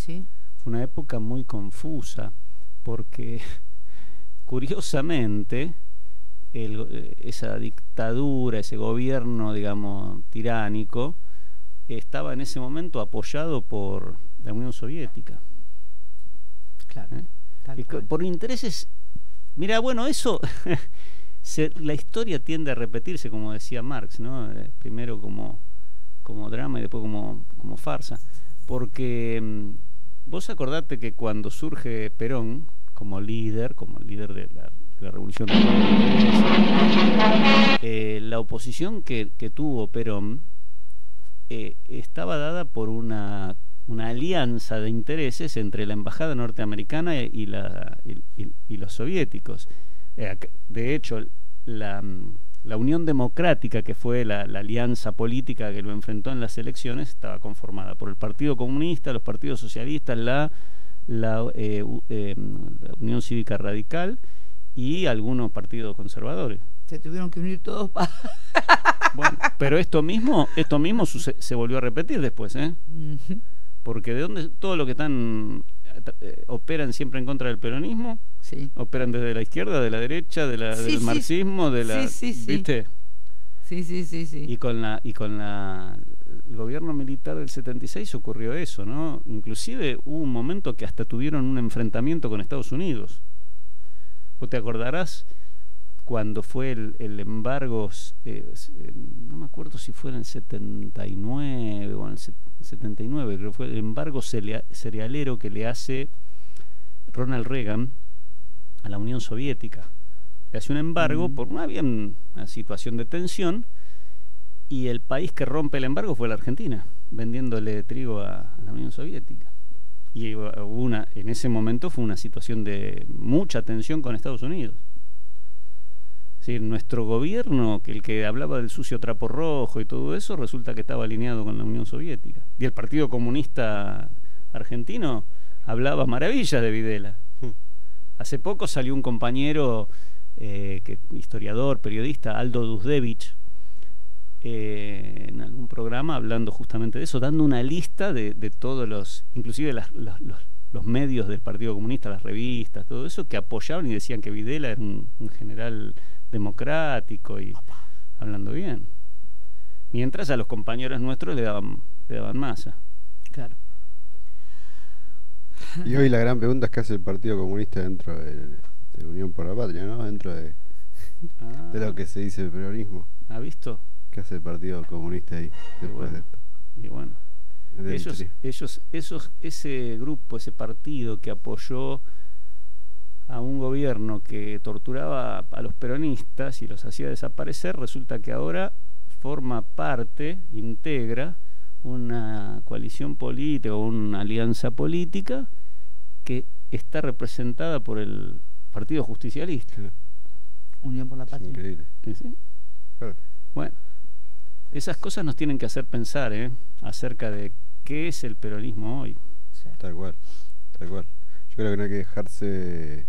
Fue una época muy confusa porque, curiosamente, esa dictadura, ese gobierno, digamos, tiránico, estaba en ese momento apoyado por la Unión Soviética. Claro. Por intereses... Mira, bueno, eso... la historia tiende a repetirse, como decía Marx, ¿no? Primero como drama y después como farsa. Porque vos acordate que cuando surge Perón como líder de la revolución, la oposición que tuvo Perón estaba dada por una alianza de intereses entre la embajada norteamericana y los soviéticos. De hecho, la Unión Democrática, que fue la alianza política que lo enfrentó en las elecciones, estaba conformada por el Partido Comunista, los partidos socialistas, la Unión Cívica Radical y algunos partidos conservadores. Se tuvieron que unir todos para... Bueno, pero esto mismo se volvió a repetir después, ¿eh? Porque de dónde todo lo que están operan siempre en contra del peronismo, Sí. operan desde la izquierda, de la derecha, Sí, del sí. marxismo, de la, Sí, ¿viste? Sí. Y con el gobierno militar del 76 ocurrió eso, ¿no? Inclusive hubo un momento que hasta tuvieron un enfrentamiento con Estados Unidos. ¿Vos te acordarás cuando fue el embargo? No me acuerdo si fue en el 79 o en el 79, creo que fue el embargo cerealero que le hace Ronald Reagan a la Unión Soviética. Le hace un embargo por había una situación de tensión, y el país que rompe el embargo fue la Argentina, vendiéndole trigo a la Unión Soviética. Y en ese momento fue una situación de mucha tensión con Estados Unidos. Es decir, nuestro gobierno, el que hablaba del sucio trapo rojo y todo eso, resulta que estaba alineado con la Unión Soviética. Y el Partido Comunista Argentino hablaba maravillas de Videla. Hace poco salió un compañero, historiador, periodista, Aldo Dusdevich, en algún programa hablando justamente de eso, dando una lista de todos los, inclusive los medios del Partido Comunista, las revistas, todo eso, que apoyaban y decían que Videla era un general democrático y hablando bien. Mientras a los compañeros nuestros le daban masa. Claro. Y hoy la gran pregunta es qué hace el Partido Comunista dentro de Unión por la Patria, ¿no? Dentro de lo que se dice el peronismo. ¿Ha visto? ¿Qué hace el Partido Comunista ahí después de esto? Y bueno, ese grupo, ese partido que apoyó a un gobierno que torturaba a los peronistas y los hacía desaparecer, resulta que ahora forma parte, integra una coalición política o una alianza política que está representada por el Partido Justicialista. Sí. Unión por la Patria. Increíble. ¿Sí? Claro. Bueno, esas cosas nos tienen que hacer pensar acerca de qué es el peronismo hoy. Sí. Tal cual. Yo creo que no hay que dejarse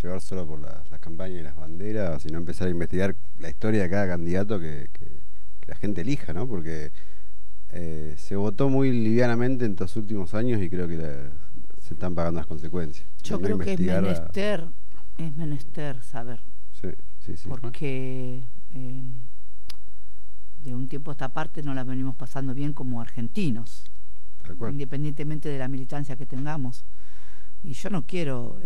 llevar solo por las campañas y las banderas, sino empezar a investigar la historia de cada candidato que la gente elija, ¿no? Porque se votó muy livianamente en estos últimos años y creo que se están pagando las consecuencias. Yo creo que es menester saber. Sí. Porque de un tiempo a esta parte no la venimos pasando bien como argentinos, independientemente de la militancia que tengamos. Y yo no quiero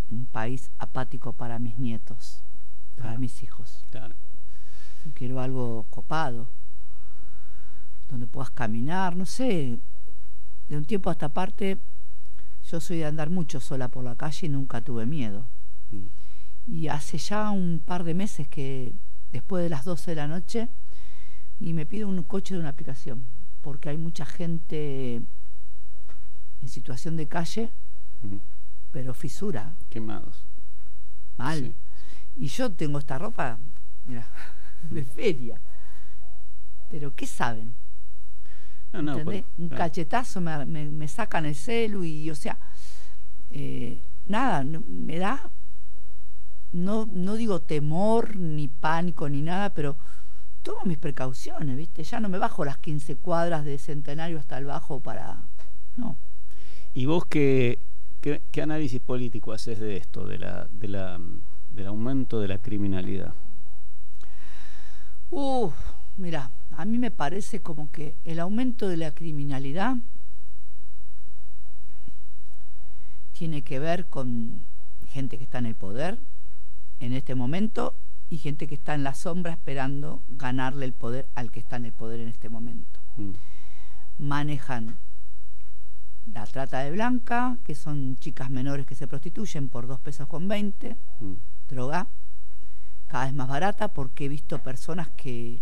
un país apático para mis nietos, para mis hijos. Claro. Yo quiero algo copado, donde puedas caminar, no sé. De un tiempo a esta parte, yo soy de andar mucho sola por la calle y nunca tuve miedo. Y hace ya un par de meses que después de las 12 de la noche y me pido un coche de una aplicación, porque hay mucha gente en situación de calle, pero fisura. Quemados. Mal. Sí. Y yo tengo esta ropa, mira, de feria. Pero ¿qué saben? No, ¿Entendés? Un cachetazo me sacan el celu y, o sea, nada, me da, no digo temor, ni pánico, ni nada, pero tomo mis precauciones, ¿viste? Ya no me bajo las 15 cuadras de Centenario hasta el Bajo para... No. ¿Y vos qué análisis político haces de esto, del aumento de la criminalidad? Mira, a mí me parece como que el aumento de la criminalidad tiene que ver con gente que está en el poder en este momento y gente que está en la sombra esperando ganarle el poder al que está en el poder en este momento. Manejan la trata de blanca, que son chicas menores que se prostituyen por 2 pesos con 20, droga, cada vez más barata, porque he visto personas que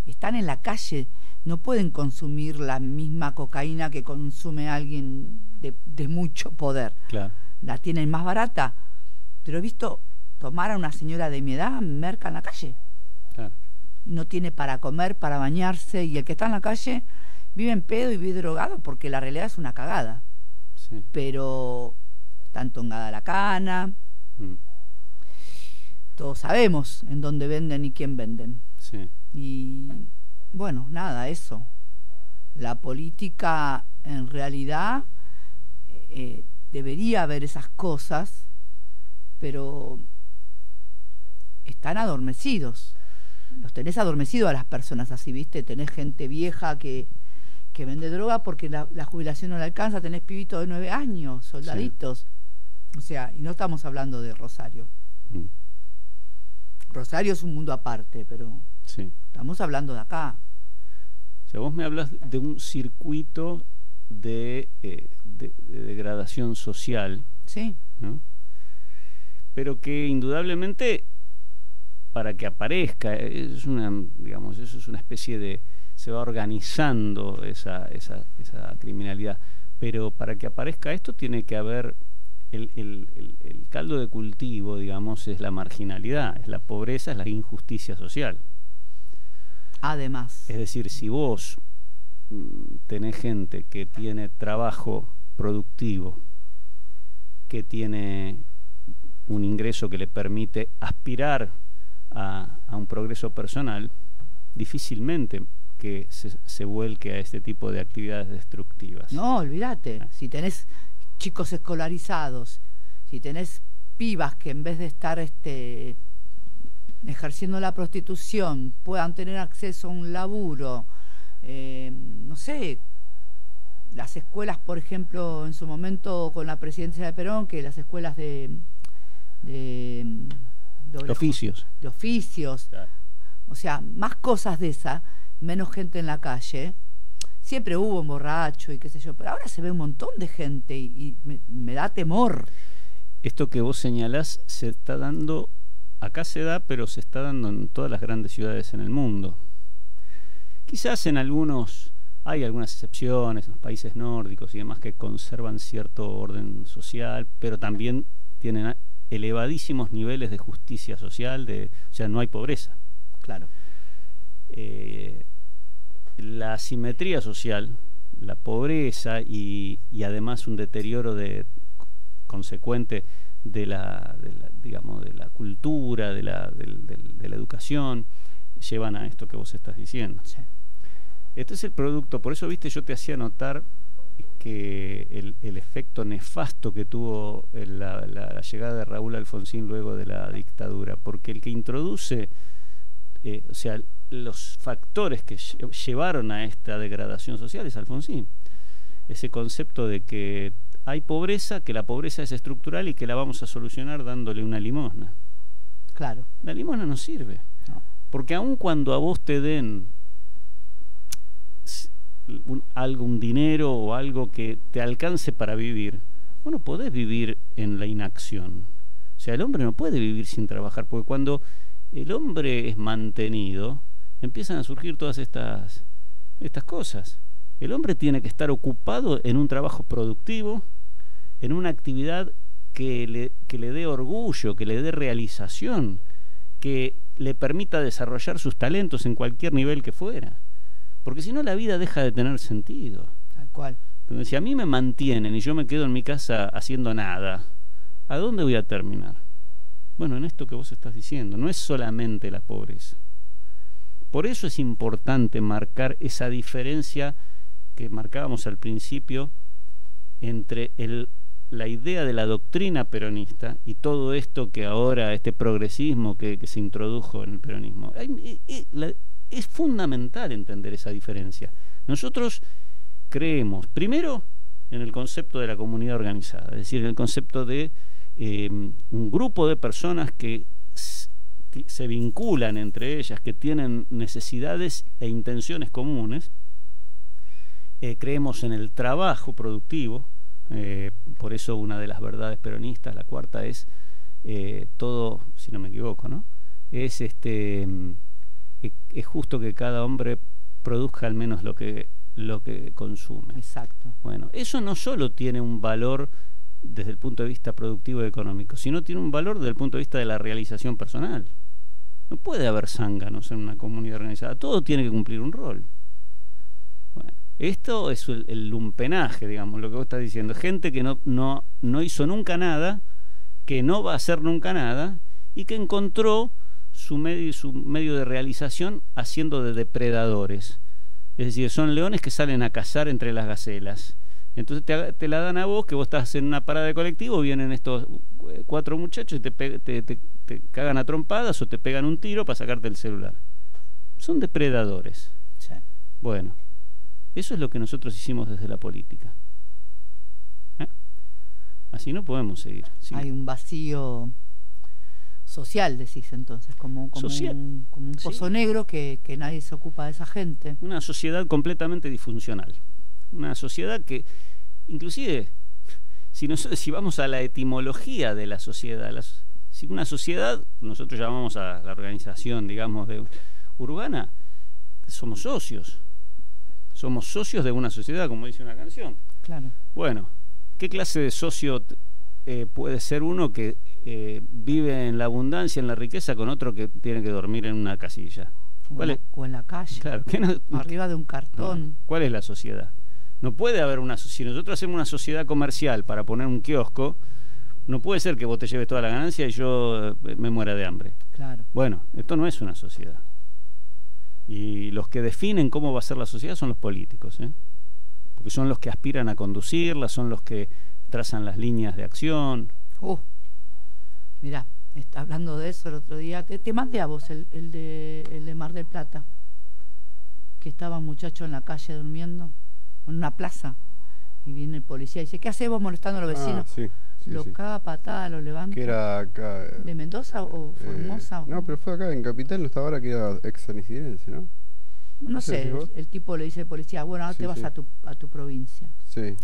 están en la calle, no pueden consumir la misma cocaína que consume alguien de mucho poder. Claro. La tienen más barata, pero he visto tomar a una señora de mi edad merca en la calle. Claro. No tiene para comer, para bañarse, y el que está en la calle vive en pedo y vive drogado porque la realidad es una cagada. Sí. Pero está entongada la cana. Todos sabemos en dónde venden y quién venden. Sí. Y bueno, nada, eso. La política en realidad debería haber esas cosas, pero están adormecidos. Los tenés adormecidos a las personas así, ¿viste? Tenés gente vieja que vende droga porque la jubilación no le alcanza, tenés pibitos de 9 años, soldaditos. Sí. O sea, y no estamos hablando de Rosario. Rosario es un mundo aparte, pero sí, estamos hablando de acá. O sea, vos me hablas de un circuito de degradación social. Sí. ¿No? Pero que indudablemente, para que aparezca, digamos, eso es una especie de... se va organizando esa criminalidad. Pero para que aparezca esto tiene que haber... El caldo de cultivo, digamos, es la marginalidad, es la pobreza, es la injusticia social. Además. Es decir, si vos tenés gente que tiene trabajo productivo, que tiene un ingreso que le permite aspirar a un progreso personal, difícilmente que se vuelque a este tipo de actividades destructivas. No, olvídate. Si tenés chicos escolarizados, si tenés pibas que en vez de estar ejerciendo la prostitución puedan tener acceso a un laburo, no sé, las escuelas, por ejemplo, en su momento con la presidencia de Perón, que las escuelas de oficios. De oficios. Claro. O sea, más cosas de esas, menos gente en la calle. Siempre hubo un borracho y qué sé yo, pero ahora se ve un montón de gente y me da temor. Esto que vos señalás se está dando, acá se da, pero se está dando en todas las grandes ciudades en el mundo. Quizás en hay algunas excepciones, en los países nórdicos y demás que conservan cierto orden social, pero también tienen elevadísimos niveles de justicia social, o sea, no hay pobreza. Claro. La asimetría social, la pobreza y además un deterioro consecuente de la cultura, de la educación, llevan a esto que vos estás diciendo. Sí. Este es el producto, por eso, viste, yo te hacía notar que el efecto nefasto que tuvo la llegada de Raúl Alfonsín luego de la dictadura, porque el que introduce, o sea, los factores que llevaron a esta degradación social es Alfonsín. Ese concepto de que hay pobreza, que la pobreza es estructural y que la vamos a solucionar dándole una limosna. Claro. La limosna no sirve. No. Porque aun cuando a vos te den un dinero o algo que te alcance para vivir, vos no podés vivir en la inacción. O sea, el hombre no puede vivir sin trabajar, porque cuando el hombre es mantenido, empiezan a surgir todas estas cosas. El hombre tiene que estar ocupado en un trabajo productivo, en una actividad que le dé orgullo, que le dé realización, que le permita desarrollar sus talentos en cualquier nivel que fuera. Porque si no, la vida deja de tener sentido. Tal cual. Entonces, si a mí me mantienen y yo me quedo en mi casa haciendo nada, ¿a dónde voy a terminar? Bueno, en esto que vos estás diciendo, no es solamente la pobreza. Por eso es importante marcar esa diferencia que marcábamos al principio entre la idea de la doctrina peronista y todo esto que ahora, este progresismo que se introdujo en el peronismo. Es fundamental entender esa diferencia. Nosotros creemos, primero, en el concepto de la comunidad organizada, es decir, en el concepto de un grupo de personas que se vinculan entre ellas, que tienen necesidades e intenciones comunes. Creemos en el trabajo productivo, por eso una de las verdades peronistas, la cuarta, es todo, si no me equivoco, ¿no? Es justo que cada hombre produzca al menos lo que consume. Exacto. Bueno, eso no solo tiene un valor desde el punto de vista productivo y económico, sino tiene un valor desde el punto de vista de la realización personal. No puede haber zánganos en una comunidad organizada, todo tiene que cumplir un rol. Bueno, esto es el lumpenaje, digamos, lo que vos estás diciendo. Gente que no hizo nunca nada, que no va a hacer nunca nada, y que encontró su medio de realización haciendo de depredadores. Es decir, son leones que salen a cazar entre las gacelas. Entonces te la dan a vos, que vos estás en una parada de colectivo, vienen estos 4 muchachos y te cagan a trompadas o te pegan un tiro para sacarte el celular. Son depredadores. Sí. Bueno, eso es lo que nosotros hicimos desde la política. Así no podemos seguir. Sí. Hay un vacío social, decís entonces, como un pozo negro que nadie se ocupa de esa gente. Una sociedad completamente disfuncional. Una sociedad que, inclusive, si vamos a la etimología de la sociedad, si una sociedad, nosotros llamamos a la organización, digamos, urbana, somos socios. Somos socios de una sociedad, como dice una canción. Claro. Bueno, ¿qué clase de socio puede ser uno que vive en la abundancia, en la riqueza, con otro que tiene que dormir en una casilla? O en la calle, claro, arriba de un cartón. No. ¿Cuál es la sociedad? No puede haber si nosotros hacemos una sociedad comercial para poner un kiosco, no puede ser que vos te lleves toda la ganancia y yo me muera de hambre. Claro. Bueno, esto no es una sociedad. Y los que definen cómo va a ser la sociedad son los políticos, porque son los que aspiran a conducirla, son los que trazan las líneas de acción. Mirá, está hablando de eso el otro día. Te mandé a vos el de Mar del Plata, que estaba un muchacho en la calle durmiendo, en una plaza, y viene el policía y dice: ¿qué hacés vos molestando a los vecinos? Sí, lo caga patada, lo levanta. Que era acá. ¿De Mendoza o Formosa? No, pero fue acá en Capital, no estaba ahora, que era ex sanicidense, ¿no? No sé, el tipo le dice al policía: bueno, ahora te vas a tu provincia. Sí.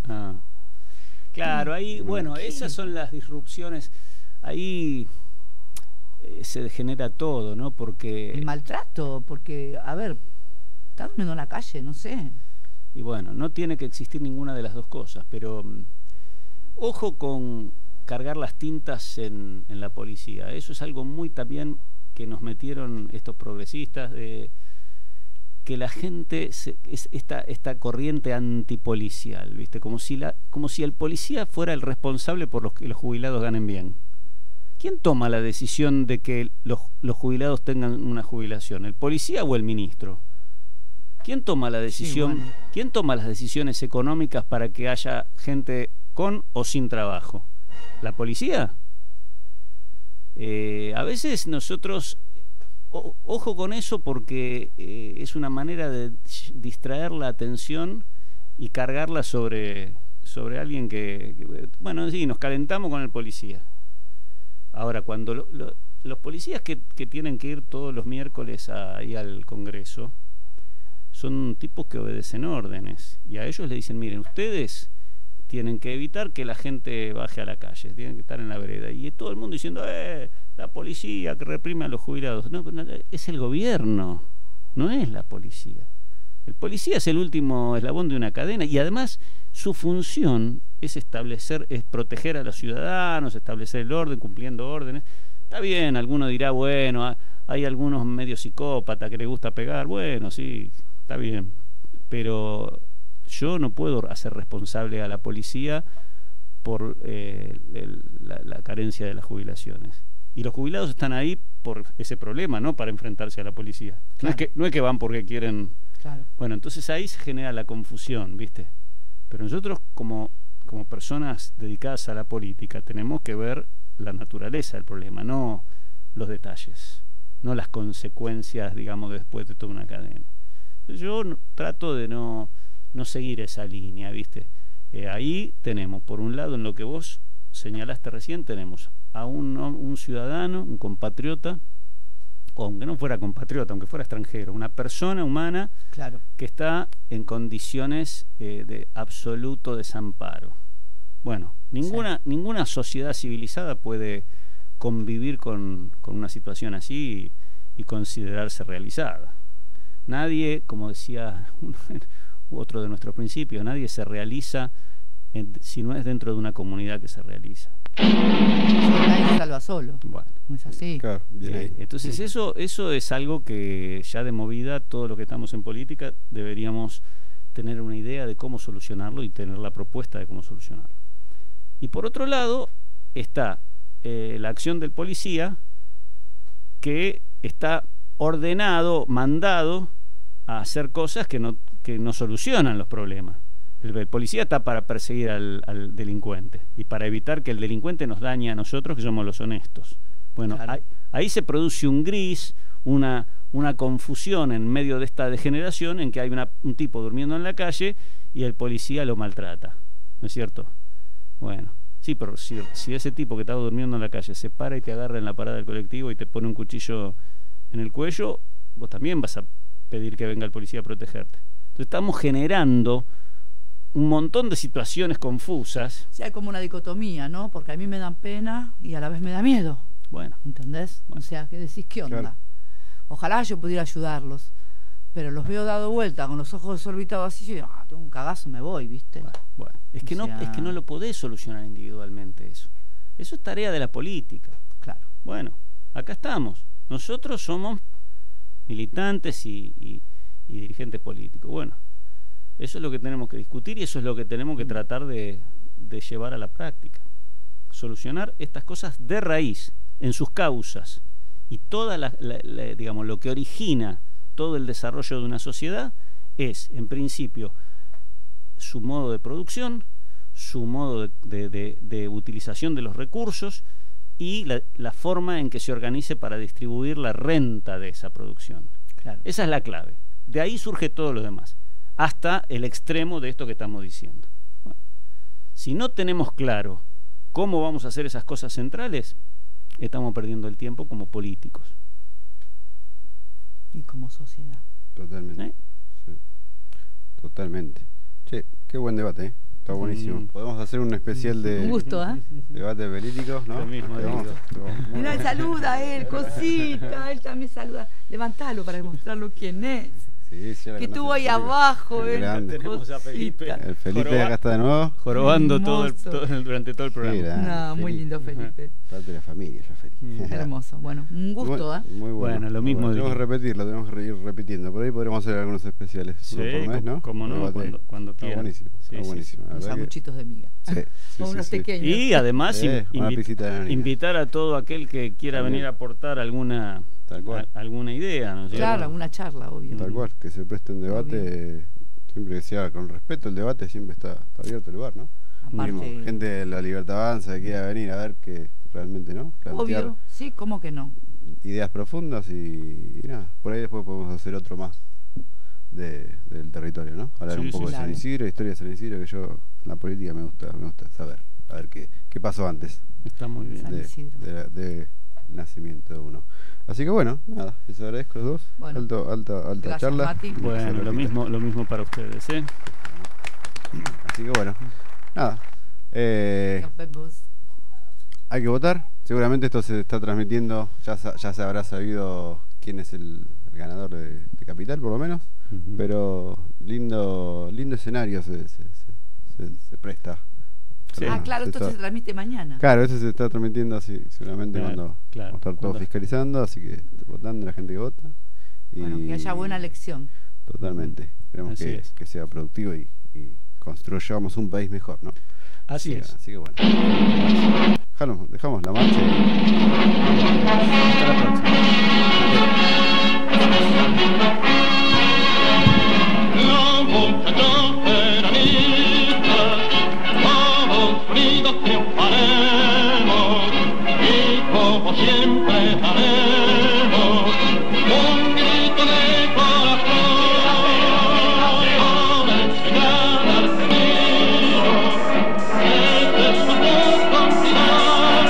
Claro, ahí, bueno, esas son las disrupciones. Ahí se degenera todo, ¿no? Porque el maltrato, porque, a ver, está durmiendo en la calle, no sé. Y bueno, no tiene que existir ninguna de las dos cosas, pero ojo con cargar las tintas en la policía. Eso es algo muy también que nos metieron estos progresistas, de que la gente esta corriente antipolicial, ¿viste? Como si el policía fuera el responsable por los que los jubilados ganen bien. ¿Quién toma la decisión de que los jubilados tengan una jubilación? ¿El policía o el ministro? ¿Quién toma la decisión? Sí, bueno. ¿Quién toma las decisiones económicas para que haya gente con o sin trabajo? ¿La policía? A veces nosotros, ojo con eso, porque es una manera de distraer la atención y cargarla sobre alguien bueno, sí, nos calentamos con el policía. Ahora, cuando los policías que tienen que ir todos los miércoles ahí al Congreso, son tipos que obedecen órdenes, y a ellos le dicen: miren, ustedes tienen que evitar que la gente baje a la calle, tienen que estar en la vereda, y todo el mundo diciendo: la policía que reprime a los jubilados. No, es el gobierno, no es la policía. El policía es el último eslabón de una cadena, y además su función es proteger a los ciudadanos, establecer el orden, cumpliendo órdenes. Está bien, alguno dirá: bueno, hay algunos medio psicópatas que les gusta pegar. Bueno, sí, está bien, pero yo no puedo hacer responsable a la policía por la carencia de las jubilaciones. Y los jubilados están ahí por ese problema, no para enfrentarse a la policía. Claro. No es que van porque quieren. Claro. Bueno, entonces ahí se genera la confusión, ¿viste? Pero nosotros como personas dedicadas a la política tenemos que ver la naturaleza del problema, no los detalles, no las consecuencias, digamos, después de toda una cadena. Yo trato de no seguir esa línea, ¿viste? Ahí tenemos, por un lado, en lo que vos señalaste recién, tenemos a un ciudadano, un compatriota, o aunque no fuera compatriota, aunque fuera extranjero, una persona humana, claro, que está en condiciones de absoluto desamparo. Bueno, ninguna sociedad civilizada puede convivir con una situación así y considerarse realizada. Nadie, como decía otro de nuestros principios, nadie se realiza si no es dentro de una comunidad que se realiza. Nadie se salva solo. Bueno, no es así. Claro, bien ahí. Entonces eso es algo que ya de movida, todos los que estamos en política deberíamos tener una idea de cómo solucionarlo y tener la propuesta de cómo solucionarlo. Y por otro lado está la acción del policía, que está mandado a hacer cosas que no solucionan los problemas. El policía está para perseguir al delincuente y para evitar que el delincuente nos dañe a nosotros, que somos los honestos. Bueno, Claro. ahí se produce un gris, una confusión en medio de esta degeneración en que hay un tipo durmiendo en la calle y el policía lo maltrata, ¿no es cierto? Bueno, sí, pero si ese tipo que estaba durmiendo en la calle se para y te agarra en la parada del colectivo y te pone un cuchillo en el cuello, vos también vas a pedir que venga el policía a protegerte. Entonces estamos generando un montón de situaciones confusas. Sí, hay como una dicotomía, ¿no? Porque a mí me dan pena y a la vez me da miedo. Bueno, ¿Entendés? Bueno. O sea, ¿qué decís? ¿Qué onda? Claro. Ojalá yo pudiera ayudarlos, pero los veo dado vuelta con los ojos desorbitados así, y yo digo, tengo un cagazo, me voy, ¿viste? bueno. Es que O sea- no lo podés solucionar individualmente eso. Eso es tarea de la política. Claro. Bueno, acá estamos. Nosotros somos militantes y dirigentes políticos. Bueno, eso es lo que tenemos que discutir y eso es lo que tenemos que tratar de llevar a la práctica. Solucionar estas cosas de raíz, en sus causas. Y toda digamos, lo que origina todo el desarrollo de una sociedad es, en principio, su modo de producción, su modo de utilización de los recursos y la forma en que se organice para distribuir la renta de esa producción. Claro. Esa es la clave. De ahí surge todo lo demás, hasta el extremo de esto que estamos diciendo. Bueno, si no tenemos claro cómo vamos a hacer esas cosas centrales, estamos perdiendo el tiempo como políticos. Y como sociedad. Totalmente. ¿Eh? Sí. Totalmente. Che, qué buen debate, ¿eh? Está buenísimo. Mm. Podemos hacer un especial de Un gusto, ¿eh? debate político, ¿no? Lo mismo Nos digo. quedamos- muy Mirá, bueno. saluda a él, cosita, él también saluda. Levantalo para mostrarlo quién es. Sí, sí, ya la Que estuvo ahí conocen, abajo, Qué él. grande. Tenemos a Felipe. Cosita. El Felipe acá está de nuevo. Jorobando Hermoso. durante todo el programa. Sí, grande, No, muy Felipe. lindo Felipe. Parte de la familia, ya Felipe. Hermoso. Bueno, un gusto, ¿eh? Muy bueno. Bueno, lo muy mismo bueno. digo. Tenemos que repetirlo, tenemos que ir repitiendo. Por ahí podremos hacer algunos especiales. Sí, uno por mes, ¿no? cómo no, Debate. cuando Está quieran. buenísimo, Sí, está sí, buenísimo. la Unos verdad que- sanguchitos de miga. Sí, sí, O unos sí. pequeños. Y además Una pisita de ananina. invitar a todo aquel que quiera También. venir a aportar alguna idea, ¿no es cierto? Claro, alguna charla, obvio. Tal cual, que se preste un debate, siempre que sea con respeto, el debate siempre está abierto el lugar, ¿no? Aparte, Mismo, gente de la Libertad Avanza que quiera venir a ver que realmente, ¿no? Plantear obvio, sí, ¿cómo que no? ideas profundas y nada, por ahí después podemos hacer otro más del territorio, ¿no? Hablar Sí, un poco sí, de San claro. Isidro, historia de San Isidro, que yo en la política me gusta saber, a ver qué pasó antes Está muy bien. San Isidro. de nacimiento de uno. Así que bueno, nada, les agradezco a los dos. Bueno. Alta Gracias, charla. Mati. Bueno, lo mismo para ustedes, ¿eh? Así que bueno, nada. Nos vemos. Hay que votar. Seguramente esto se está transmitiendo. Ya se habrá sabido quién es el ganador de Capital, por lo menos. Ujú. Pero lindo escenario se presta. Sí. Ah, claro, Se esto está- se transmite mañana. Claro, eso se está transmitiendo así, seguramente Claro, cuando claro. vamos a estar todos Cuando- fiscalizando, así que votando la gente que vota. Y Bueno, que haya buena elección. Totalmente. Esperemos Así es. que sea productivo y construyamos un país mejor, ¿no? Así es. Así que bueno. Dejamos la marcha. Hasta la próxima. Vamos, muchachos peronistas, todos unidos triunfaremos y como siempre haremos un grito de corazón para enseñar al enemigo que es nuestro continuar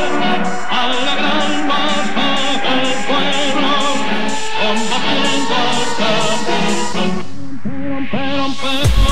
a la gran masa del pueblo combatiendo al capitán. Rompe, rompe.